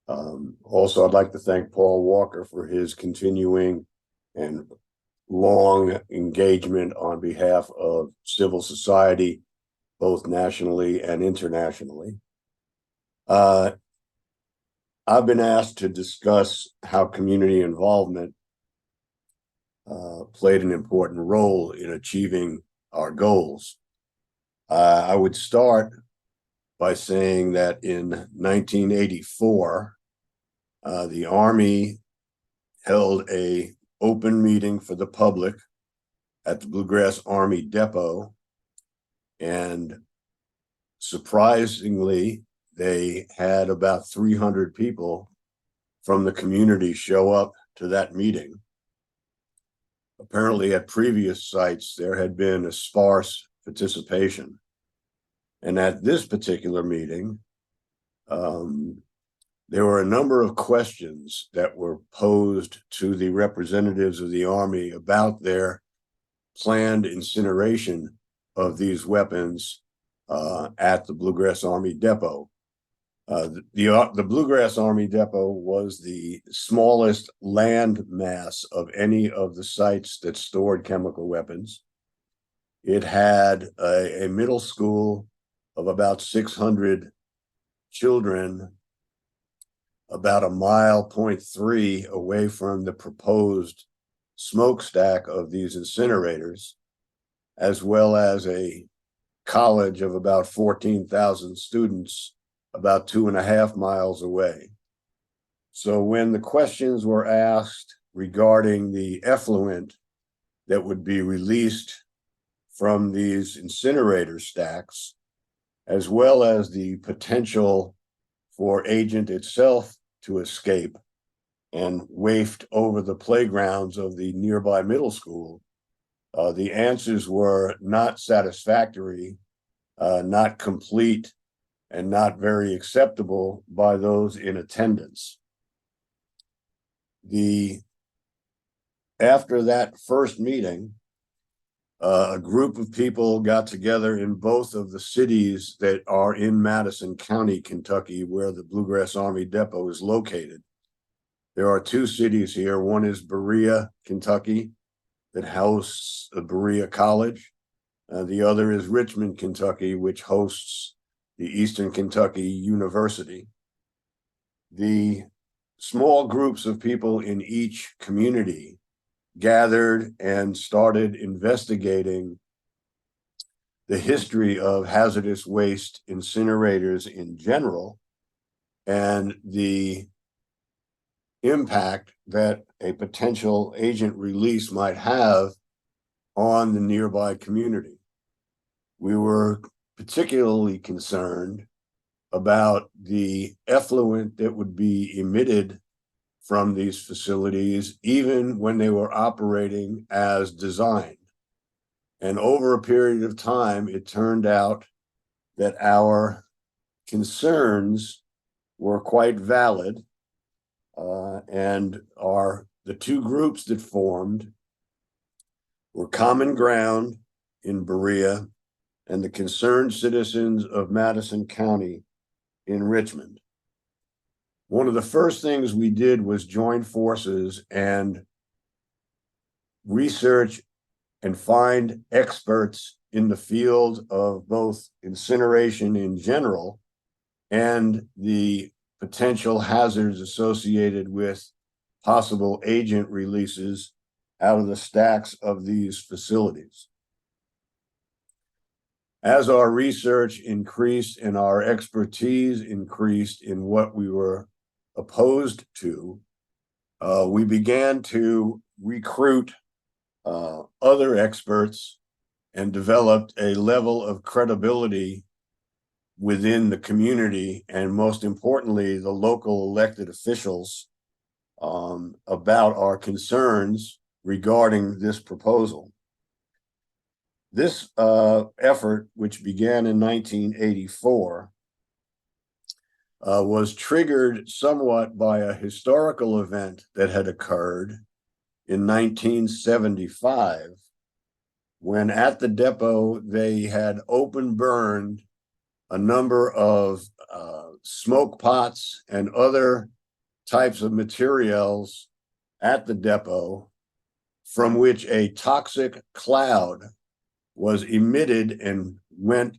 Also, I'd like to thank Paul Walker for his continuing and long engagement on behalf of civil society, both nationally and internationally. I've been asked to discuss how community involvement played an important role in achieving our goals. I would start by saying that in 1984, the Army held an open meeting for the public at the Bluegrass Army Depot, and surprisingly, they had about 300 people from the community show up to that meeting. Apparently, at previous sites, there had been a sparse participation. And at this particular meeting, there were a number of questions that were posed to the representatives of the Army about their planned incineration of these weapons at the Bluegrass Army Depot. The Bluegrass Army Depot was the smallest land mass of any of the sites that stored chemical weapons. It had a middle school of about 600 children, about 1.3 miles away from the proposed smokestack of these incinerators, as well as a college of about 14,000 students about 2.5 miles away. So when the questions were asked regarding the effluent that would be released from these incinerator stacks, as well as the potential for agent itself to escape and waft over the playgrounds of the nearby middle school, the answers were not satisfactory, not complete, and not very acceptable by those in attendance. After that first meeting, a group of people got together in both of the cities that are in Madison County, Kentucky, where the Bluegrass Army Depot is located. There are two cities here. One is Berea, Kentucky, that hosts Berea College. The other is Richmond, Kentucky, which hosts the Eastern Kentucky University. The small groups of people in each community gathered and started investigating the history of hazardous waste incinerators in general and the impact that a potential agent release might have on the nearby community. We were particularly concerned about the effluent that would be emitted from these facilities, even when they were operating as designed. And over a period of time, it turned out that our concerns were quite valid, and the two groups that formed were Common Ground in Berea and the Concerned Citizens of Madison County in Richmond. One of the first things we did was join forces and research and find experts in the field of both incineration in general and the potential hazards associated with possible agent releases out of the stacks of these facilities. As our research increased and our expertise increased in what we were opposed to, we began to recruit other experts and developed a level of credibility within the community and, most importantly, the local elected officials about our concerns regarding this proposal. This effort, which began in 1984, was triggered somewhat by a historical event that had occurred in 1975, when at the depot they had open burned a number of smoke pots and other types of materials at the depot, from which a toxic cloud was emitted and went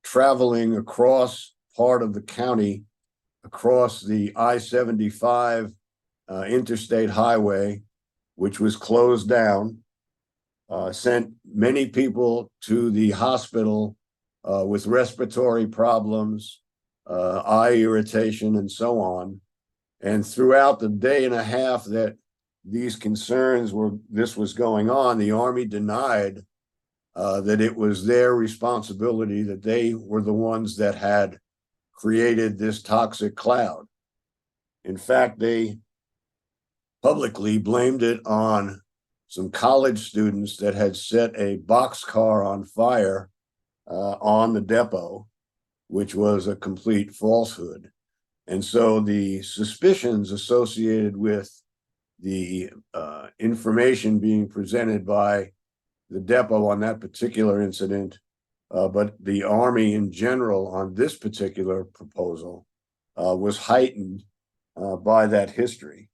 traveling across part of the county, across the I-75 interstate highway, which was closed down, sent many people to the hospital with respiratory problems, eye irritation, and so on. And throughout the day and a half that this was going on, the Army denied that it was their responsibility, that they were the ones that had created this toxic cloud. In fact, they publicly blamed it on some college students that had set a boxcar on fire on the depot, which was a complete falsehood. And so the suspicions associated with the information being presented by the depot on that particular incident, but the Army in general on this particular proposal, was heightened by that history.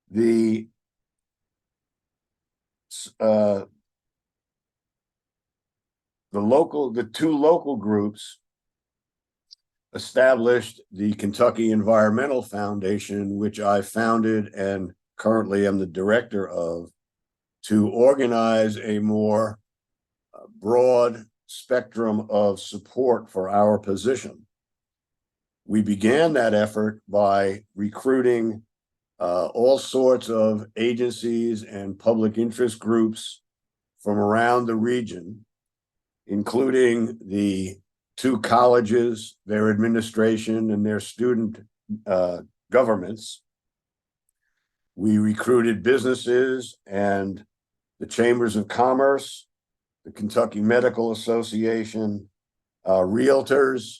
The two local groups established the Kentucky Environmental Foundation, which I founded and currently am the director of, to organize a more broad spectrum of support for our position. We began that effort by recruiting all sorts of agencies and public interest groups from around the region, including the two colleges, their administration, and their student governments. We recruited businesses and the chambers of commerce, the Kentucky Medical Association, realtors,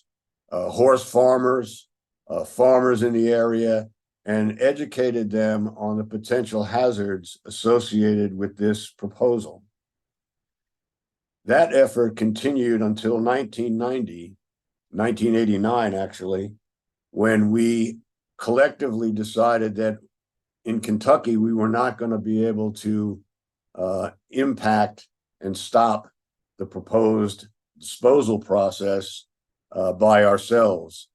horse farmers, farmers in the area, and educated them on the potential hazards associated with this proposal. That effort continued until 1989, actually, when we collectively decided that in Kentucky, we were not going to be able to impact and stop the proposed disposal process by ourselves.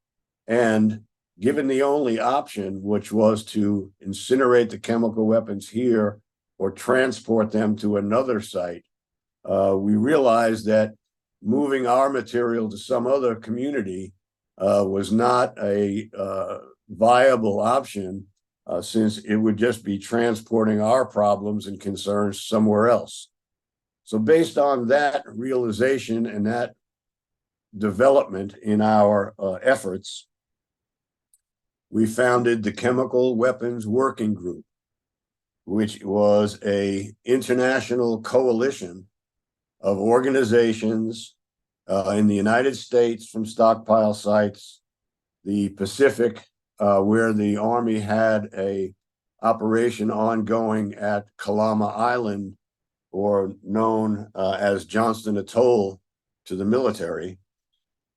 And given the only option, which was to incinerate the chemical weapons here or transport them to another site, we realized that moving our material to some other community was not a viable option, since it would just be transporting our problems and concerns somewhere else. So based on that realization and that development in our efforts, we founded the Chemical Weapons Working Group, which was an international coalition of organizations in the United States from stockpile sites, the Pacific, where the Army had a operation ongoing at Kalama Island, or known as Johnston Atoll to the military,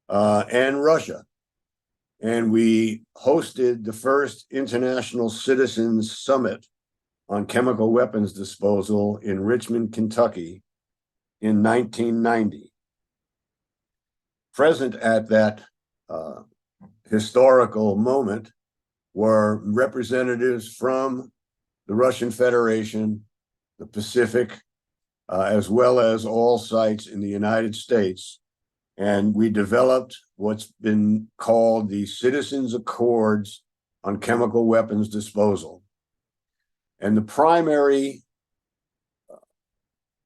and Russia. And we hosted the first International Citizens Summit on chemical weapons disposal in Richmond, Kentucky in 1990. Present at that historical moment were representatives from the Russian Federation, the Pacific, as well as all sites in the United States. And we developed what's been called the Citizens Accords on Chemical Weapons Disposal. And the primary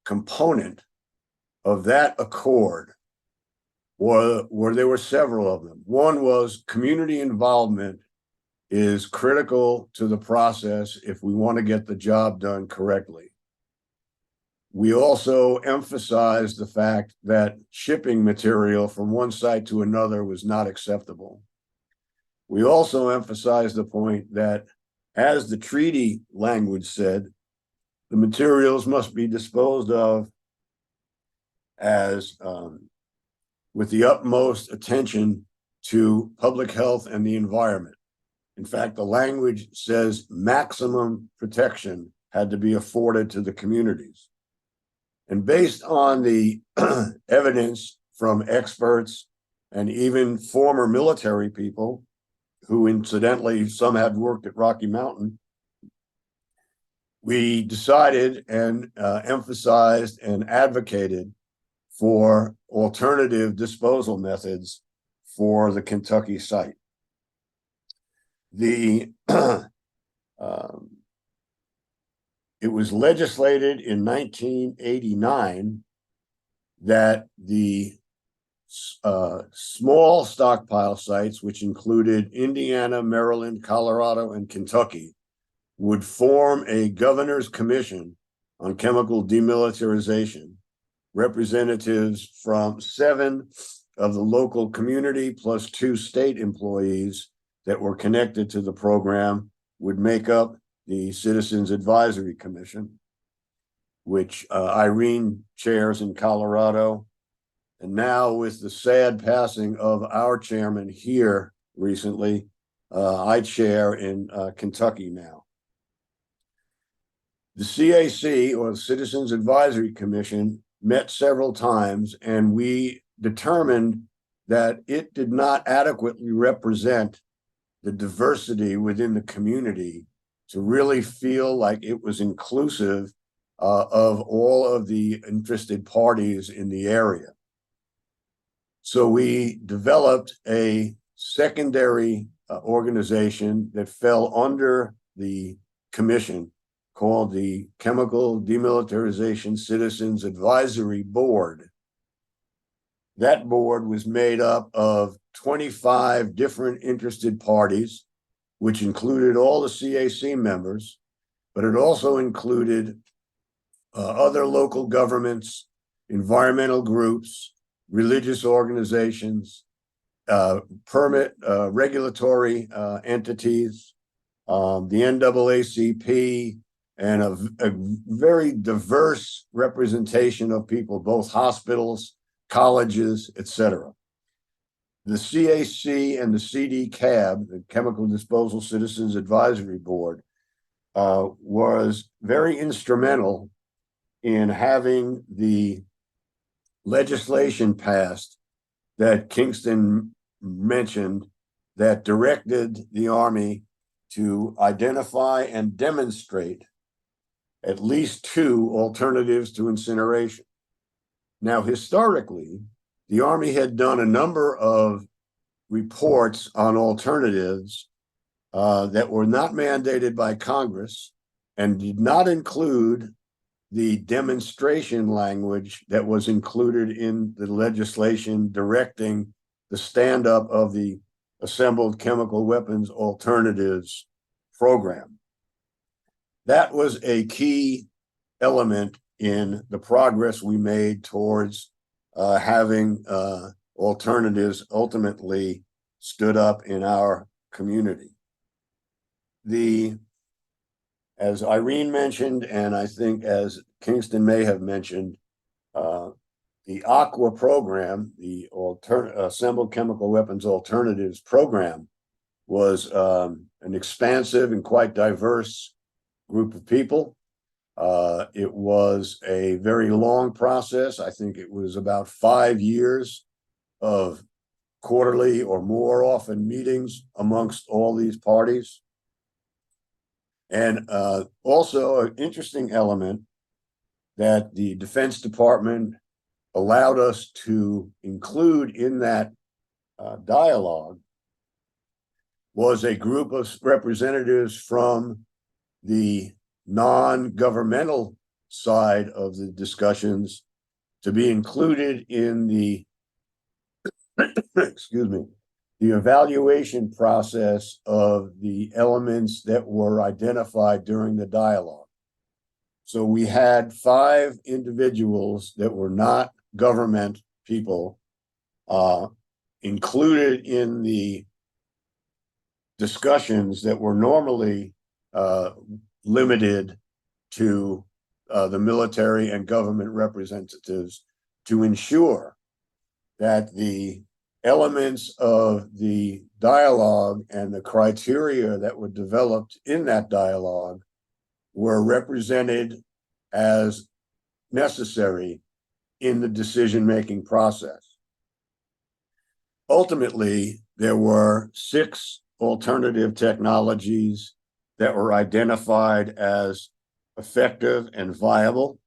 component of that accord there were several of them. One was community involvement is critical to the process if we want to get the job done correctly. We also emphasized the fact that shipping material from one site to another was not acceptable. We also emphasized the point that, as the treaty language said, the materials must be disposed of as with the utmost attention to public health and the environment. In fact, the language says maximum protection had to be afforded to the communities. And based on the evidence from experts and even former military people, who incidentally, some had worked at Rocky Mountain, we decided and emphasized and advocated for alternative disposal methods for the Kentucky site. It was legislated in 1989 that the small stockpile sites, which included Indiana, Maryland, Colorado, and Kentucky, would form a governor's commission on chemical demilitarization, representatives from 7 of the local community plus 2 state employees that were connected to the program would make up the Citizens Advisory Commission, which Irene chairs in Colorado. And now, with the sad passing of our chairman here recently, I chair in Kentucky now. The CAC, or the Citizens Advisory Commission, met several times, and we determined that it did not adequately represent the diversity within the community to really feel like it was inclusive of all of the interested parties in the area. So we developed a secondary organization that fell under the commission called the Chemical Demilitarization Citizens Advisory Board. That board was made up of 25 different interested parties, which included all the CAC members, but it also included other local governments, environmental groups, religious organizations, permit regulatory entities, the NAACP, and a very diverse representation of people, both hospitals, colleges, etc. The CAC and the CDCAB, the Chemical Disposal Citizens Advisory Board, was very instrumental in having the legislation passed that Kingston mentioned that directed the Army to identify and demonstrate at least 2 alternatives to incineration. Now, historically, the Army had done a number of reports on alternatives that were not mandated by Congress and did not include the demonstration language that was included in the legislation directing the stand-up of the Assembled Chemical Weapons Alternatives Program. That was a key element in the progress we made towards having alternatives ultimately stood up in our community. As Irene mentioned, and I think as Kingston may have mentioned, the AQUA program, the Assembled Chemical Weapons Alternatives Program, was an expansive and quite diverse group of people. It was a very long process. I think it was about 5 years of quarterly or more often meetings amongst all these parties. And also an interesting element that the Defense Department allowed us to include in that dialogue was a group of representatives from the non-governmental side of the discussions to be included in the excuse me, the evaluation process of the elements that were identified during the dialogue. So we had 5 individuals that were not government people included in the discussions that were normally limited to the military and government representatives to ensure that the elements of the dialogue and the criteria that were developed in that dialogue were represented as necessary in the decision-making process. Ultimately, there were 6 alternative technologies that were identified as effective and viable.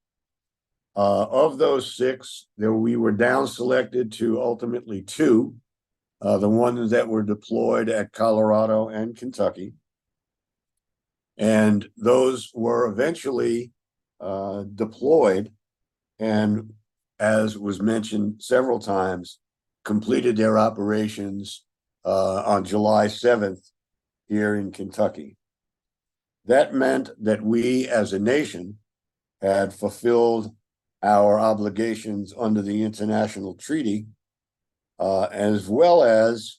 Of those 6, we were down selected to ultimately 2, the ones that were deployed at Colorado and Kentucky. And those were eventually deployed and, as was mentioned several times, completed their operations on July 7th here in Kentucky. That meant that we as a nation had fulfilled our obligations under the international treaty, as well as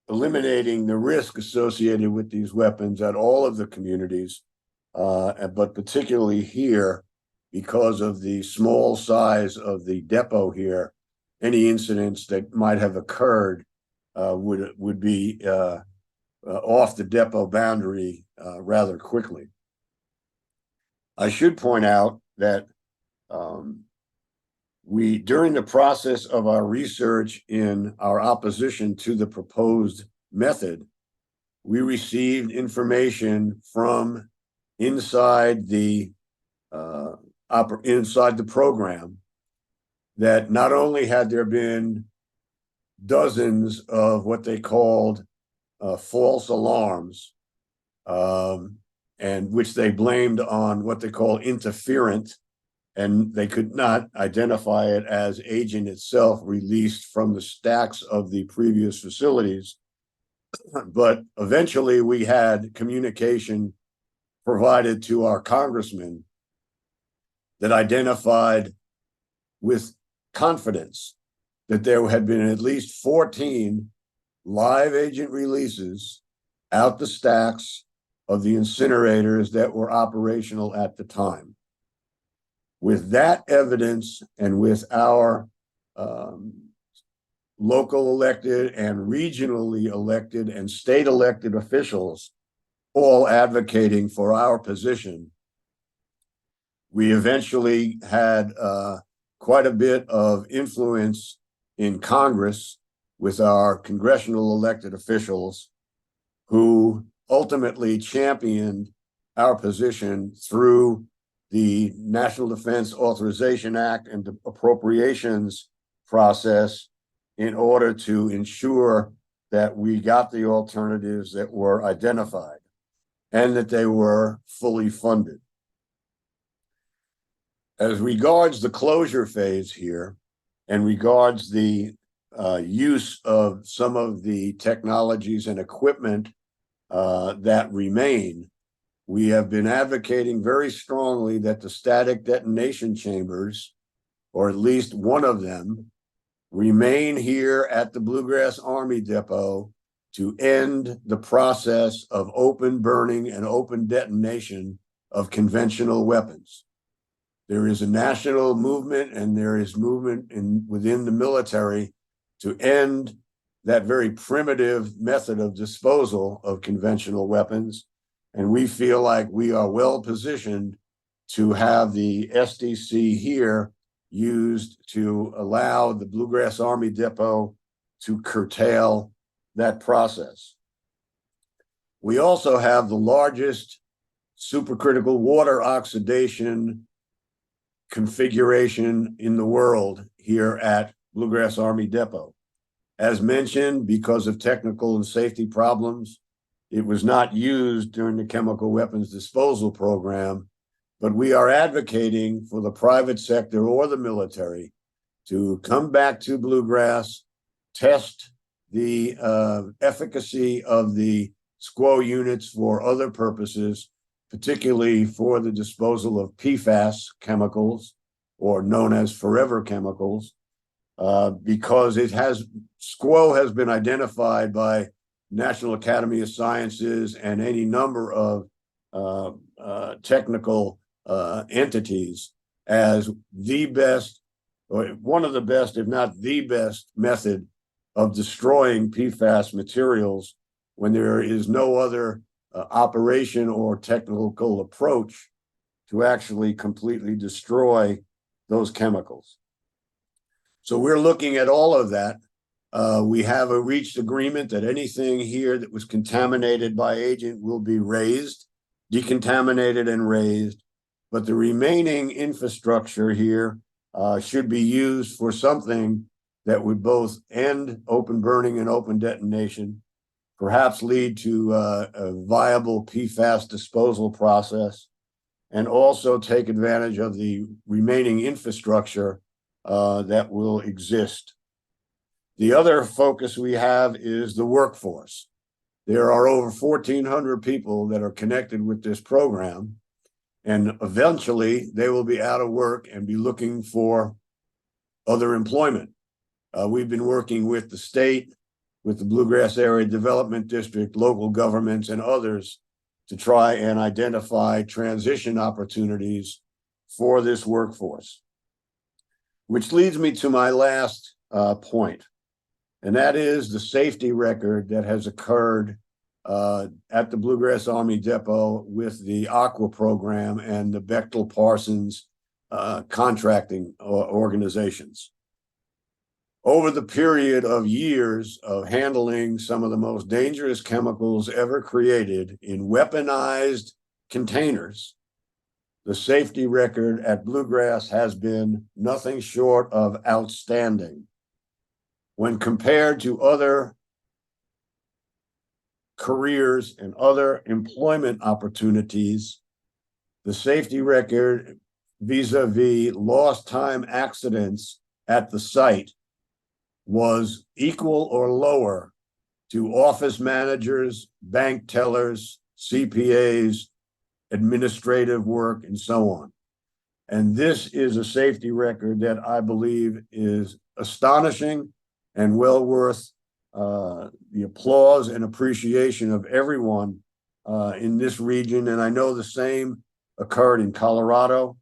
eliminating the risk associated with these weapons at all of the communities, but particularly here, because of the small size of the depot here, any incidents that might have occurred would be off the depot boundary rather quickly. I should point out that during the process of our research in our opposition to the proposed method, we received information from inside the program that not only had there been dozens of what they called false alarms, and which they blamed on what they call interferent, and they could not identify it as agent itself released from the stacks of the previous facilities. But eventually we had communication provided to our congressman that identified with confidence that there had been at least 14 live agent releases out the stacks of the incinerators that were operational at the time. With that evidence and with our local elected and regionally elected and state elected officials all advocating for our position, we eventually had quite a bit of influence in Congress with our congressional elected officials who ultimately championed our position through the National Defense Authorization Act and the appropriations process in order to ensure that we got the alternatives that were identified and that they were fully funded. As regards the closure phase here and regards the use of some of the technologies and equipment that remain, we have been advocating very strongly that the static detonation chambers, or at least one of them, remain here at the Bluegrass Army Depot to end the process of open burning and open detonation of conventional weapons. There is a national movement and there is movement within the military to end that very primitive method of disposal of conventional weapons. And we feel like we are well positioned to have the SDC here used to allow the Bluegrass Army Depot to curtail that process. We also have the largest supercritical water oxidation configuration in the world here at Bluegrass Army Depot. As mentioned, because of technical and safety problems, it was not used during the chemical weapons disposal program, but we are advocating for the private sector or the military to come back to Bluegrass, test the efficacy of the SQO units for other purposes, particularly for the disposal of PFAS chemicals, or known as forever chemicals, because SQO has been identified by National Academy of Sciences and any number of technical entities as the best, or one of the best, if not the best method of destroying PFAS materials when there is no other operation or technical approach to actually completely destroy those chemicals. So we're looking at all of that. We have a reached agreement that anything here that was contaminated by agent will be raised, decontaminated and raised, but the remaining infrastructure here should be used for something that would both end open burning and open detonation, perhaps lead to a viable PFAS disposal process, and also take advantage of the remaining infrastructure that will exist. The other focus we have is the workforce. There are over 1,400 people that are connected with this program, and eventually they will be out of work and be looking for other employment. We've been working with the state, with the Bluegrass Area Development District, local governments, and others to try and identify transition opportunities for this workforce. Which leads me to my last point, and that is the safety record that has occurred at the Bluegrass Army Depot with the Aqua program and the Bechtel Parsons contracting organizations. Over the period of years of handling some of the most dangerous chemicals ever created in weaponized containers, the safety record at Bluegrass has been nothing short of outstanding. When compared to other careers and other employment opportunities, the safety record vis-a-vis lost time accidents at the site was equal or lower to office managers, bank tellers, CPAs, administrative work, and so on. And this is a safety record that I believe is astonishing and well worth the applause and appreciation of everyone in this region. And I know the same occurred in Colorado.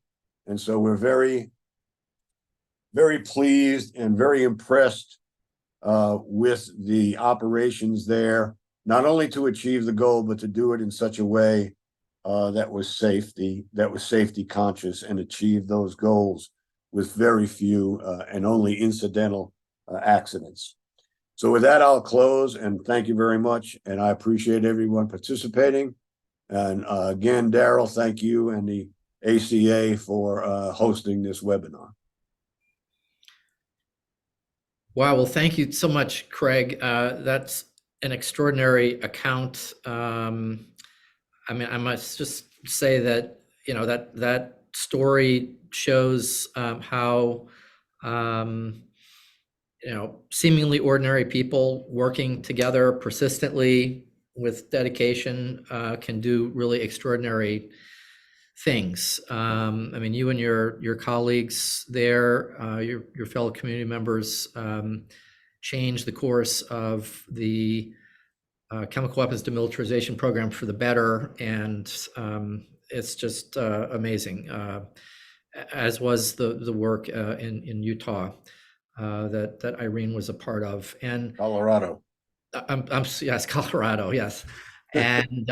And so we're very, very pleased and very impressed with the operations there, not only to achieve the goal, but to do it in such a way that was safety conscious and achieve those goals with very few and only incidental accidents. So with that, I'll close and thank you very much. And I appreciate everyone participating. And again, Daryl, thank you and the ACA for hosting this webinar. Wow, well, thank you so much, Craig. That's an extraordinary account. I mean, I must just say that, you know, that story shows how, you know, seemingly ordinary people working together persistently with dedication can do really extraordinary things. I mean, you and your colleagues there, your fellow community members, changed the course of the chemical weapons demilitarization program for the better, and it's just amazing. As was the work in Utah that Irene was a part of, and Colorado. Yes, Colorado, yes, and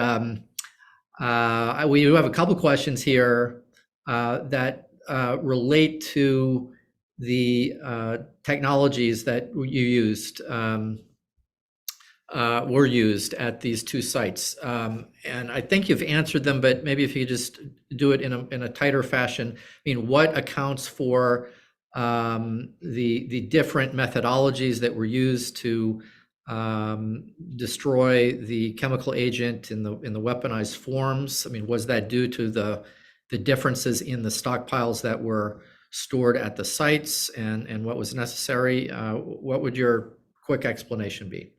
we have a couple questions here that relate to the technologies that you used. Were used at these two sites. And I think you've answered them, but maybe if you just do it in a tighter fashion. I mean, what accounts for the different methodologies that were used to destroy the chemical agent in the weaponized forms? I mean, was that due to the differences in the stockpiles that were stored at the sites and what was necessary? What would your quick explanation be?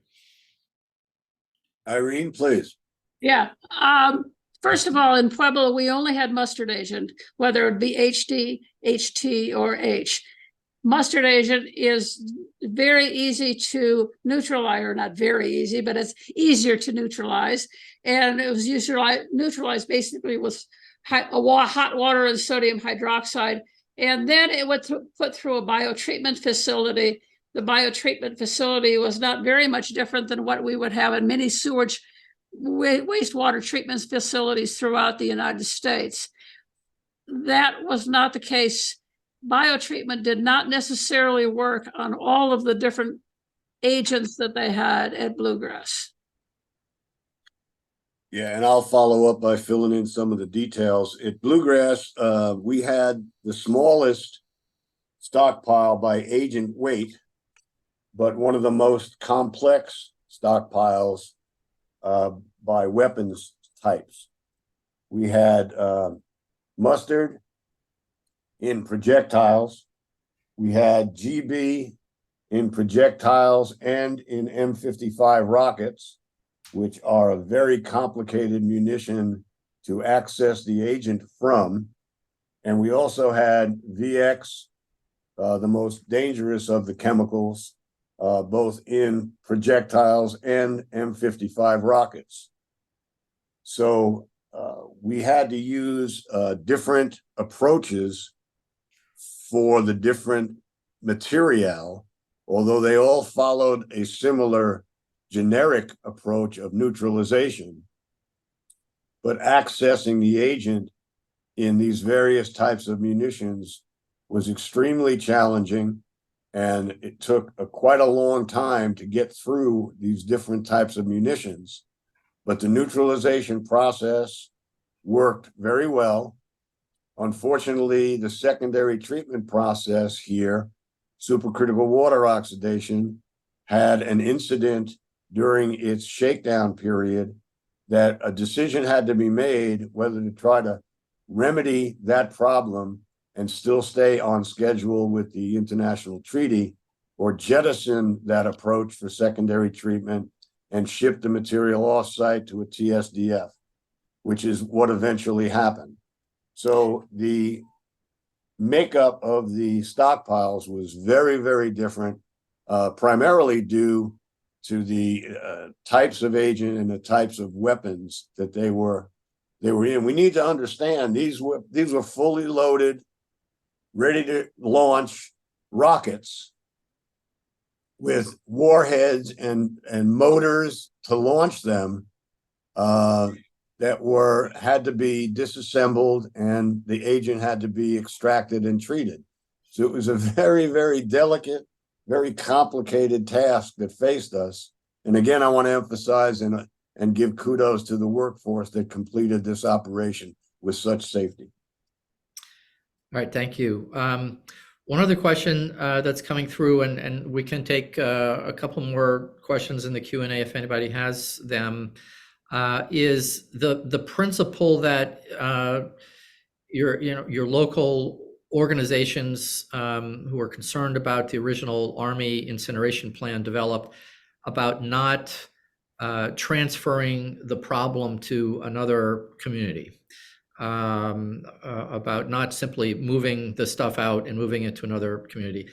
Irene, please. Yeah. First of all, in Pueblo, we only had mustard agent, whether it be HD, HT, or H. Mustard agent is very easy to neutralize, or not very easy, but it's easier to neutralize. And it was neutralized basically with hot water and sodium hydroxide. And then it was put through a biotreatment facility. The biotreatment facility was not very much different than what we would have in many sewage wastewater treatment facilities throughout the United States. That was not the case. Biotreatment did not necessarily work on all of the different agents that they had at Bluegrass. Yeah, and I'll follow up by filling in some of the details. At Bluegrass, we had the smallest stockpile by agent weight, but one of the most complex stockpiles by weapons types. We had mustard in projectiles. We had GB in projectiles and in M55 rockets, which are a very complicated munition to access the agent from. And we also had VX, the most dangerous of the chemicals, both in projectiles and M55 rockets. So we had to use different approaches for the different material, although they all followed a similar generic approach of neutralization. But accessing the agent in these various types of munitions was extremely challenging, and it took quite a long time to get through these different types of munitions. But the neutralization process worked very well. Unfortunately, the secondary treatment process here, supercritical water oxidation, had an incident during its shakedown period that a decision had to be made whether to try to remedy that problem and still stay on schedule with the international treaty, or jettison that approach for secondary treatment and ship the material off-site to a TSDF, which is what eventually happened. So the makeup of the stockpiles was very, very different, primarily due to the types of agent and the types of weapons that they were in. We need to understand these were fully loaded, ready to launch rockets with warheads and motors to launch them, that had to be disassembled, and the agent had to be extracted and treated. So it was a very, very delicate, very complicated task that faced us. And again, I want to emphasize and give kudos to the workforce that completed this operation with such safety. All right, thank you. One other question that's coming through, and we can take a couple more questions in the Q&A if anybody has them, is the principle that your local organizations who are concerned about the original Army incineration plan developed about not transferring the problem to another community. About not simply moving the stuff out and moving it to another community.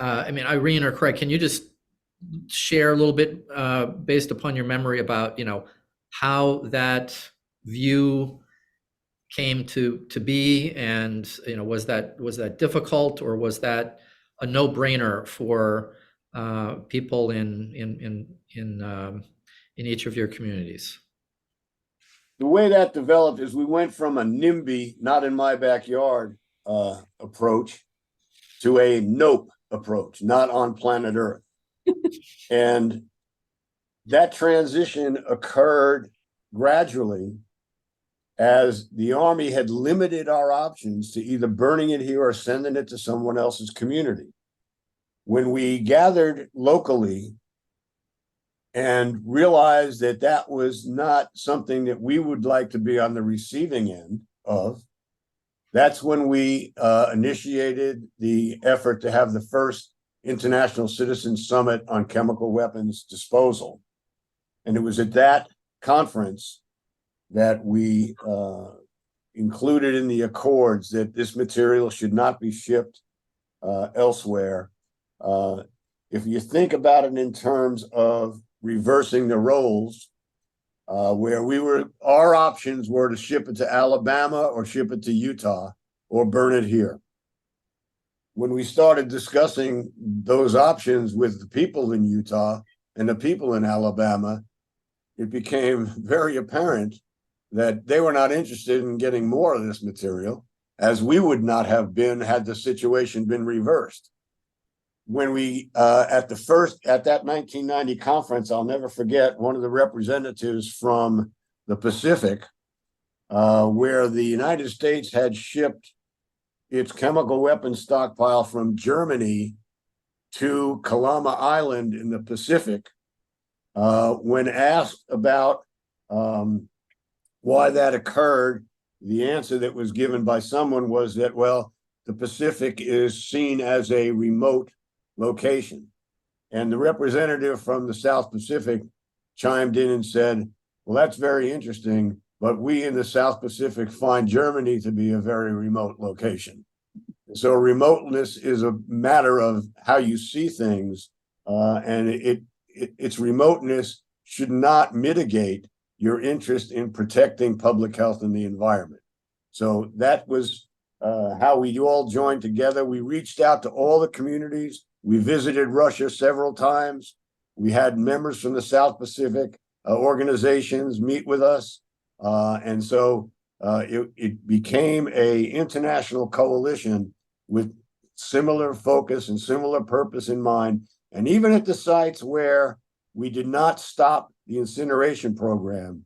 I mean, Irene or Craig, can you just share a little bit based upon your memory about, how that view came to be, and was that difficult, or was that a no-brainer for people in each of your communities? The way that developed is we went from a NIMBY, not in my backyard, approach to a NOPE approach, not on planet Earth. And that transition occurred gradually as the Army had limited our options to either burning it here or sending it to someone else's community. When we gathered locally and realized that that was not something that we would like to be on the receiving end of, that's when we initiated the effort to have the first International Citizens Summit on Chemical Weapons Disposal. And it was at that conference that we included in the accords that this material should not be shipped elsewhere. If you think about it in terms of reversing the roles, where our options were to ship it to Alabama or ship it to Utah or burn it here. When we started discussing those options with the people in Utah and the people in Alabama, it became very apparent that they were not interested in getting more of this material, as we would not have been had the situation been reversed. When we, at that 1990 conference, I'll never forget, one of the representatives from the Pacific, where the United States had shipped its chemical weapons stockpile from Germany to Kalama Island in the Pacific, when asked about why that occurred, the answer that was given by someone was that, well, the Pacific is seen as a remote location. And the representative from the South Pacific chimed in and said, well, that's very interesting, but we in the South Pacific find Germany to be a very remote location. So remoteness is a matter of how you see things, and its remoteness should not mitigate your interest in protecting public health and the environment. So that was how we all joined together. We reached out to all the communities. We visited Russia several times. We had members from the South Pacific organizations meet with us. And so it became an international coalition with similar focus and similar purpose in mind. And even at the sites where we did not stop the incineration program,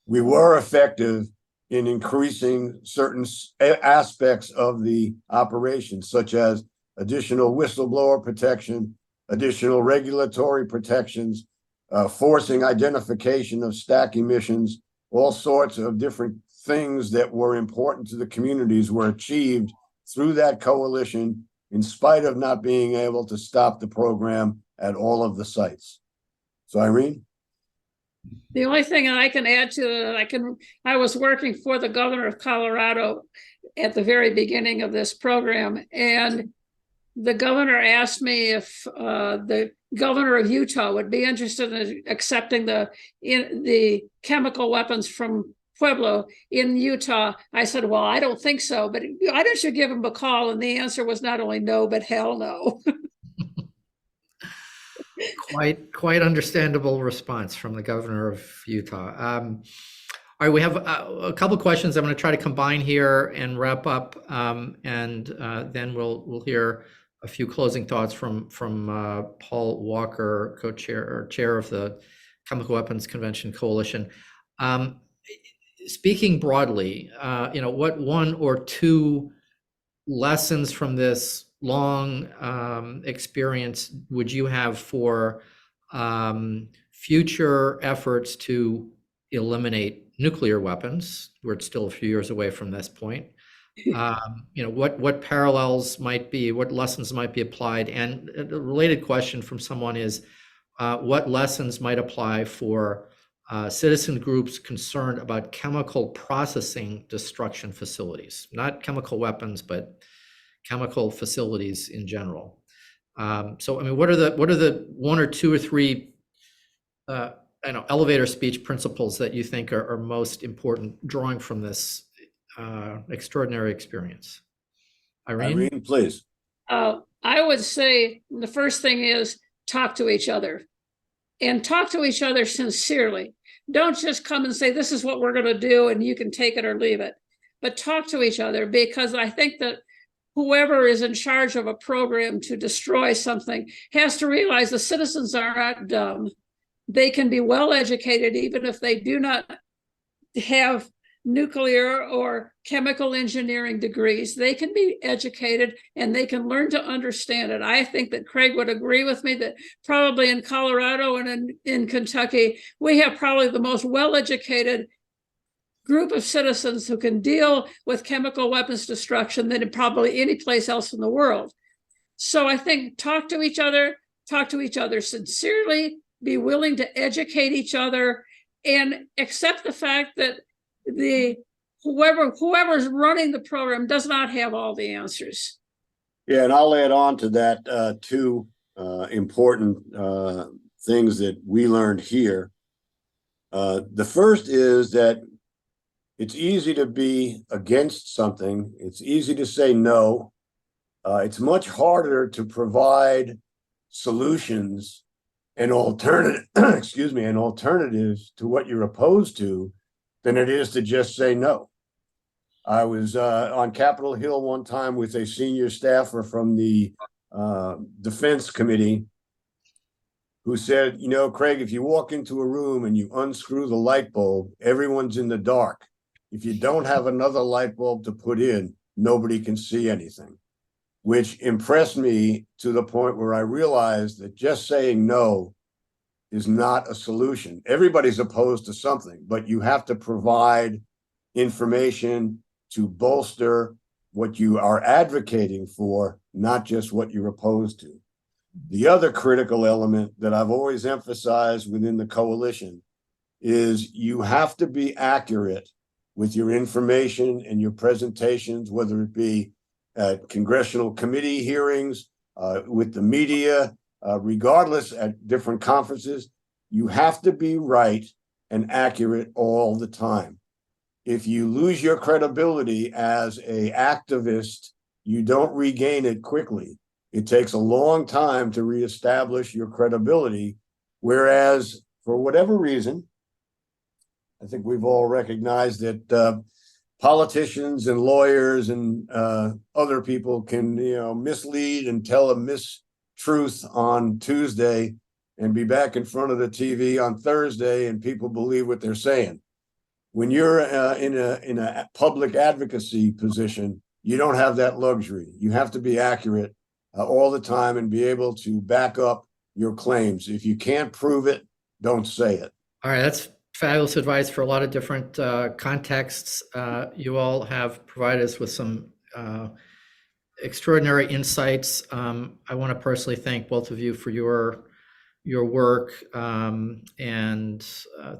we were effective in increasing certain aspects of the operation, such as additional whistleblower protection, additional regulatory protections, forcing identification of stack emissions, all sorts of different things that were important to the communities were achieved through that coalition, in spite of not being able to stop the program at all of the sites. So, Irene? The only thing I can add to it, I was working for the governor of Colorado at the very beginning of this program. And the governor asked me if the governor of Utah would be interested in accepting the chemical weapons from Pueblo in Utah. I said, well, I don't think so, but why don't you give him a call? And the answer was not only no, but hell no. Quite understandable response from the governor of Utah. All right, we have a couple questions I'm going to try to combine here and wrap up, and then we'll hear a few closing thoughts from Paul Walker, co-chair or chair of the Chemical Weapons Convention Coalition. Speaking broadly, what one or two lessons from this long experience would you have for future efforts to eliminate nuclear weapons? We're still a few years away from this point. What parallels might be, what lessons might be applied? And a related question from someone is, what lessons might apply for citizen groups concerned about chemical processing destruction facilities, not chemical weapons, but chemical facilities in general? So, I mean, what are the one or two or three elevator speech principles that you think are most important drawing from this extraordinary experience? Irene, please. I would say the first thing is talk to each other, and talk to each other sincerely. Don't just come and say, this is what we're going to do and you can take it or leave it, but talk to each other, because I think that whoever is in charge of a program to destroy something has to realize the citizens are not dumb. They can be well educated, even if they do not have nuclear or chemical engineering degrees. They can be educated and they can learn to understand it. I think that Craig would agree with me that probably in Colorado and in Kentucky, we have probably the most well-educated group of citizens who can deal with chemical weapons destruction than in probably any place else in the world. So I think talk to each other sincerely, be willing to educate each other, and accept the fact that whoever's running the program does not have all the answers. Yeah, and I'll add on to that two important things that we learned here. The first is that it's easy to be against something. It's easy to say no. It's much harder to provide solutions and alternatives to what you're opposed to than it is to just say no. I was on Capitol Hill one time with a senior staffer from the Defense Committee who said, Craig, if you walk into a room and you unscrew the light bulb, everyone's in the dark. If you don't have another light bulb to put in, nobody can see anything, which impressed me to the point where I realized that just saying no is not a solution. Everybody's opposed to something, but you have to provide information to bolster what you are advocating for, not just what you're opposed to. The other critical element that I've always emphasized within the coalition is you have to be accurate with your information and your presentations, whether it be at congressional committee hearings, with the media, regardless at different conferences. You have to be right and accurate all the time. If you lose your credibility as an activist, you don't regain it quickly. It takes a long time to reestablish your credibility, whereas for whatever reason, I think we've all recognized that politicians and lawyers and other people can, mislead and tell a mistruth on Tuesday and be back in front of the TV on Thursday, and people believe what they're saying. When you're in a public advocacy position, you don't have that luxury. You have to be accurate all the time and be able to back up your claims. If you can't prove it, don't say it. All right, that's fabulous advice for a lot of different contexts. You all have provided us with some extraordinary insights. I want to personally thank both of you for your work, and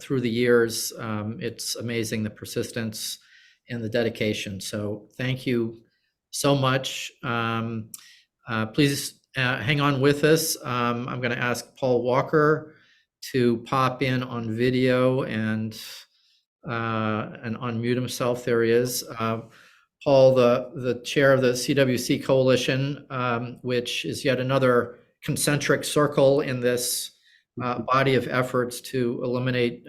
through the years, it's amazing the persistence and the dedication. So thank you so much. Please hang on with us. I'm going to ask Paul Walker to pop in on video and unmute himself. There he is. Paul, the chair of the CWC Coalition, which is yet another concentric circle in this body of efforts to eliminate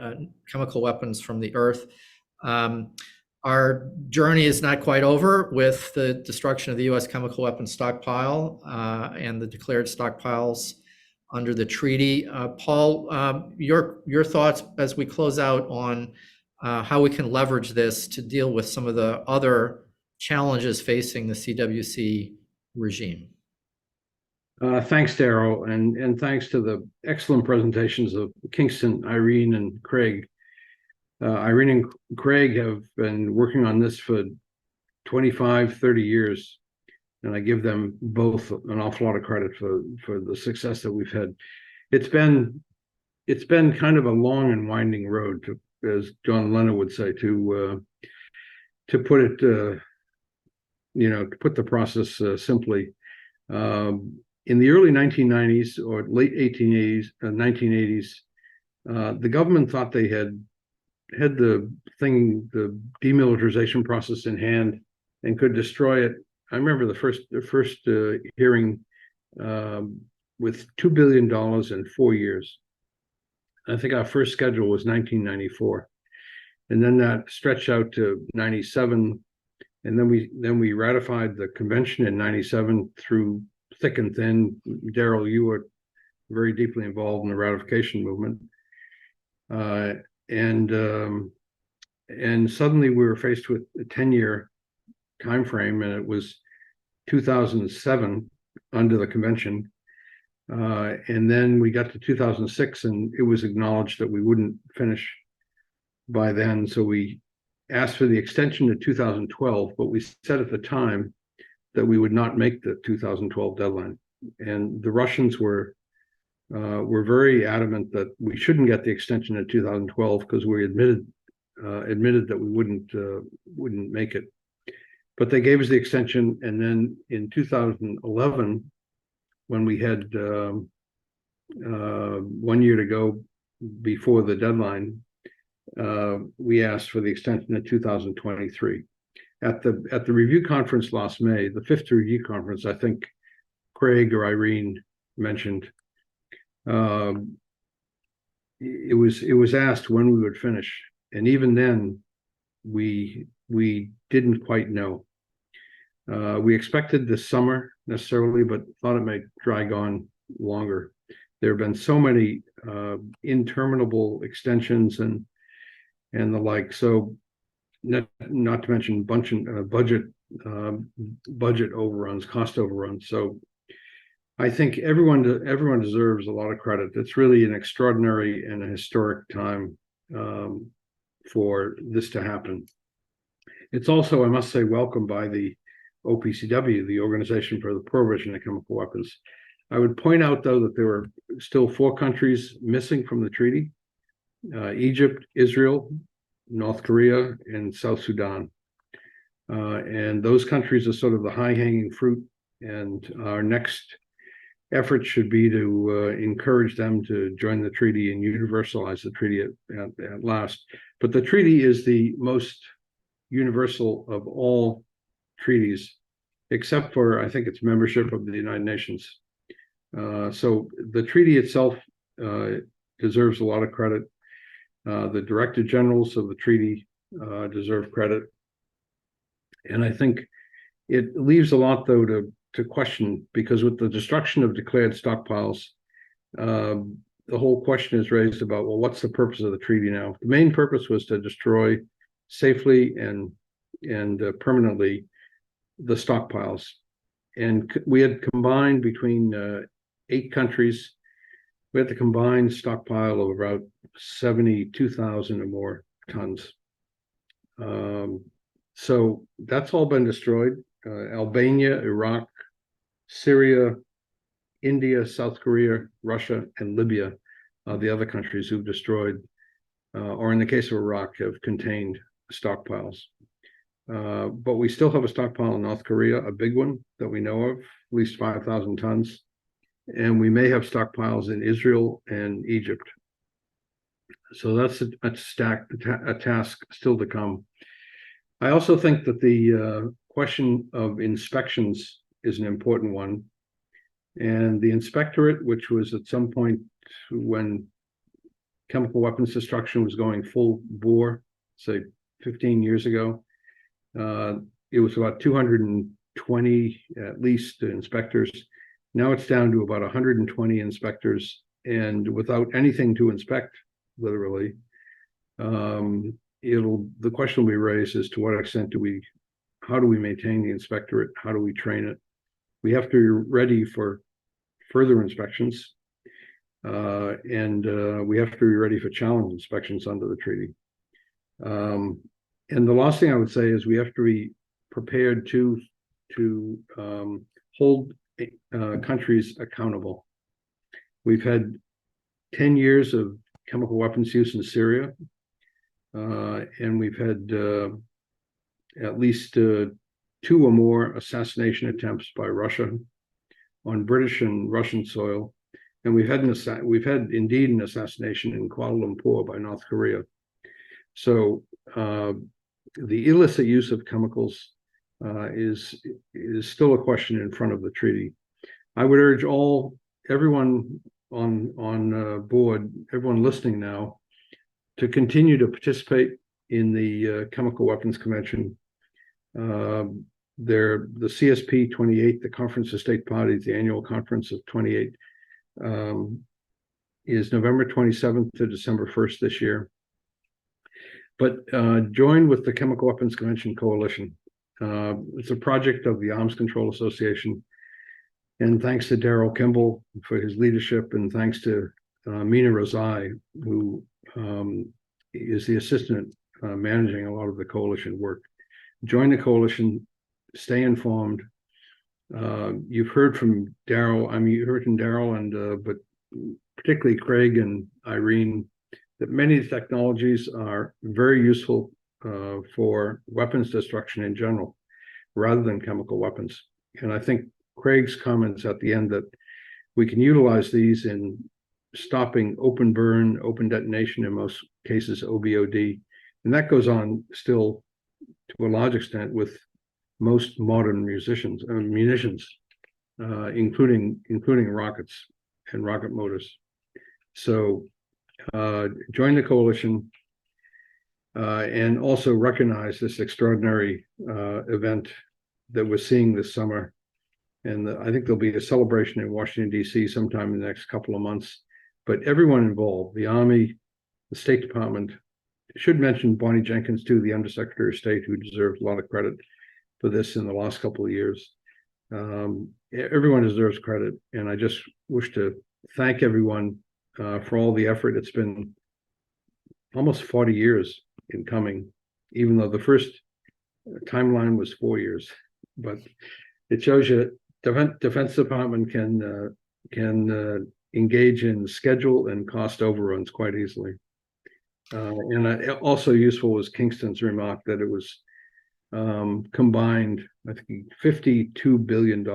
chemical weapons from the earth. Our journey is not quite over with the destruction of the U.S. chemical weapons stockpile and the declared stockpiles under the treaty. Paul, your thoughts as we close out on how we can leverage this to deal with some of the other challenges facing the CWC regime. Thanks, Daryl, and thanks to the excellent presentations of Kingston, Irene, and Craig. Irene and Craig have been working on this for 25, 30 years, and I give them both an awful lot of credit for the success that we've had. It's been kind of a long and winding road, as John Lennon would say, to put it, to put the process simply. In the early 1990s or late 1980s, the government thought they had the demilitarization process in hand and could destroy it. I remember the first hearing with $2 billion in 4 years. I think our first schedule was 1994, and then that stretched out to 97, and then we ratified the convention in 97 through thick and thin. Daryl, you were very deeply involved in the ratification movement. And suddenly we were faced with a 10-year time frame, and it was 2007 under the convention. And then we got to 2006, and it was acknowledged that we wouldn't finish by then. So we asked for the extension to 2012, but we said at the time that we would not make the 2012 deadline. And the Russians were very adamant that we shouldn't get the extension in 2012 because we admitted that we wouldn't make it. But they gave us the extension, and then in 2011, when we had 1 year to go before the deadline, we asked for the extension to 2023. At the review conference last May, the 5th review conference, I think Craig or Irene mentioned, it was asked when we would finish, and even then, we didn't quite know. We expected this summer necessarily, but thought it might drag on longer. There have been so many interminable extensions and the like. So, not to mention budget overruns, cost overruns. So, I think everyone deserves a lot of credit. It's really an extraordinary and a historic time for this to happen. It's also, I must say, welcomed by the OPCW, the Organization for the Prohibition of Chemical Weapons. I would point out, though, that there were still 4 countries missing from the treaty: Egypt, Israel, North Korea, and South Sudan. And those countries are sort of the high-hanging fruit, and our next effort should be to encourage them to join the treaty and universalize the treaty at last. But the treaty is the most universal of all treaties, except for, I think, its membership of the United Nations. So the treaty itself deserves a lot of credit. The Director Generals of the treaty deserve credit. And I think it leaves a lot, though, to question, because with the destruction of declared stockpiles, the whole question is raised about, well, what's the purpose of the treaty now? The main purpose was to destroy safely and permanently the stockpiles. And we had combined between 8 countries, we had the combined stockpile of about 72,000 or more tons. So that's all been destroyed. Albania, Iraq, Syria, India, South Korea, Russia, and Libya are the other countries who've destroyed, or in the case of Iraq, have contained stockpiles. But we still have a stockpile in North Korea, a big one that we know of, at least 5,000 tons. And we may have stockpiles in Israel and Egypt. So that's a task still to come. I also think that the question of inspections is an important one. And the inspectorate, which was at some point when chemical weapons destruction was going full bore, say 15 years ago, it was about 220 at least inspectors. Now it's down to about 120 inspectors, and without anything to inspect, literally, the question will be raised as to what extent how do we maintain the inspectorate? How do we train it? We have to be ready for further inspections, and we have to be ready for challenge inspections under the treaty. And the last thing I would say is we have to be prepared to hold countries accountable. We've had 10 years of chemical weapons use in Syria, and we've had at least 2 or more assassination attempts by Russia on British and Russian soil, and we've had indeed an assassination in Kuala Lumpur by North Korea. So the illicit use of chemicals is still a question in front of the treaty. I would urge everyone on board, everyone listening now, to continue to participate in the Chemical Weapons Convention. The CSP 28, the Conference of State Parties, the annual conference of 28, is November 27th to December 1st this year. But join with the Chemical Weapons Convention Coalition. It's a project of the Arms Control Association. And thanks to Daryl Kimball for his leadership, and thanks to Mina Razai, who is the assistant managing a lot of the coalition work. Join the coalition, stay informed. You've heard from Daryl, but particularly Craig and Irene, that many of the technologies are very useful for weapons destruction in general, rather than chemical weapons. And I think Craig's comments at the end that we can utilize these in stopping open burn, open detonation, in most cases OBOD, and that goes on still to a large extent with most modern munitions, including rockets and rocket motors. So join the coalition and also recognize this extraordinary event that we're seeing this summer. And I think there'll be a celebration in Washington, D.C. sometime in the next couple of months. But everyone involved, the Army, the State Department, I should mention Bonnie Jenkins too, the Undersecretary of State, who deserves a lot of credit for this in the last couple of years. Everyone deserves credit. And I just wish to thank everyone for all the effort. It's been almost 40 years in coming, even though the first timeline was 4 years. But it shows you Defense Department can engage in schedule and cost overruns quite easily. And also useful was Kingston's remark that it was combined, I think, $52 billion.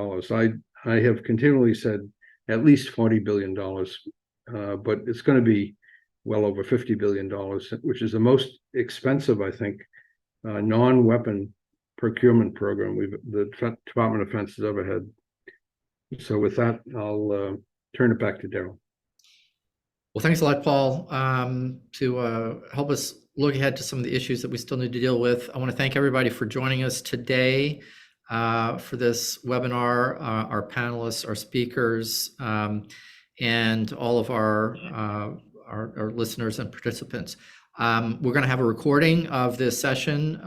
I have continually said at least $40 billion, but it's going to be well over $50 billion, which is the most expensive, I think, non-weapon procurement program the Department of Defense has ever had. So with that, I'll turn it back to Daryl. Well, thanks a lot, Paul, to help us look ahead to some of the issues that we still need to deal with. I want to thank everybody for joining us today for this webinar, our panelists, our speakers, and all of our listeners and participants. We're going to have a recording of this session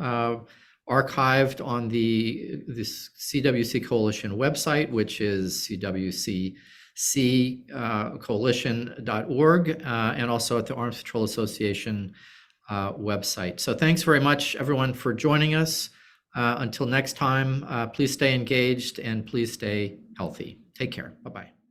archived on the CWC Coalition website, which is cwccoalition.org, and also at the Arms Control Association website. So thanks very much, everyone, for joining us. Until next time, please stay engaged and please stay healthy. Take care. Bye-bye.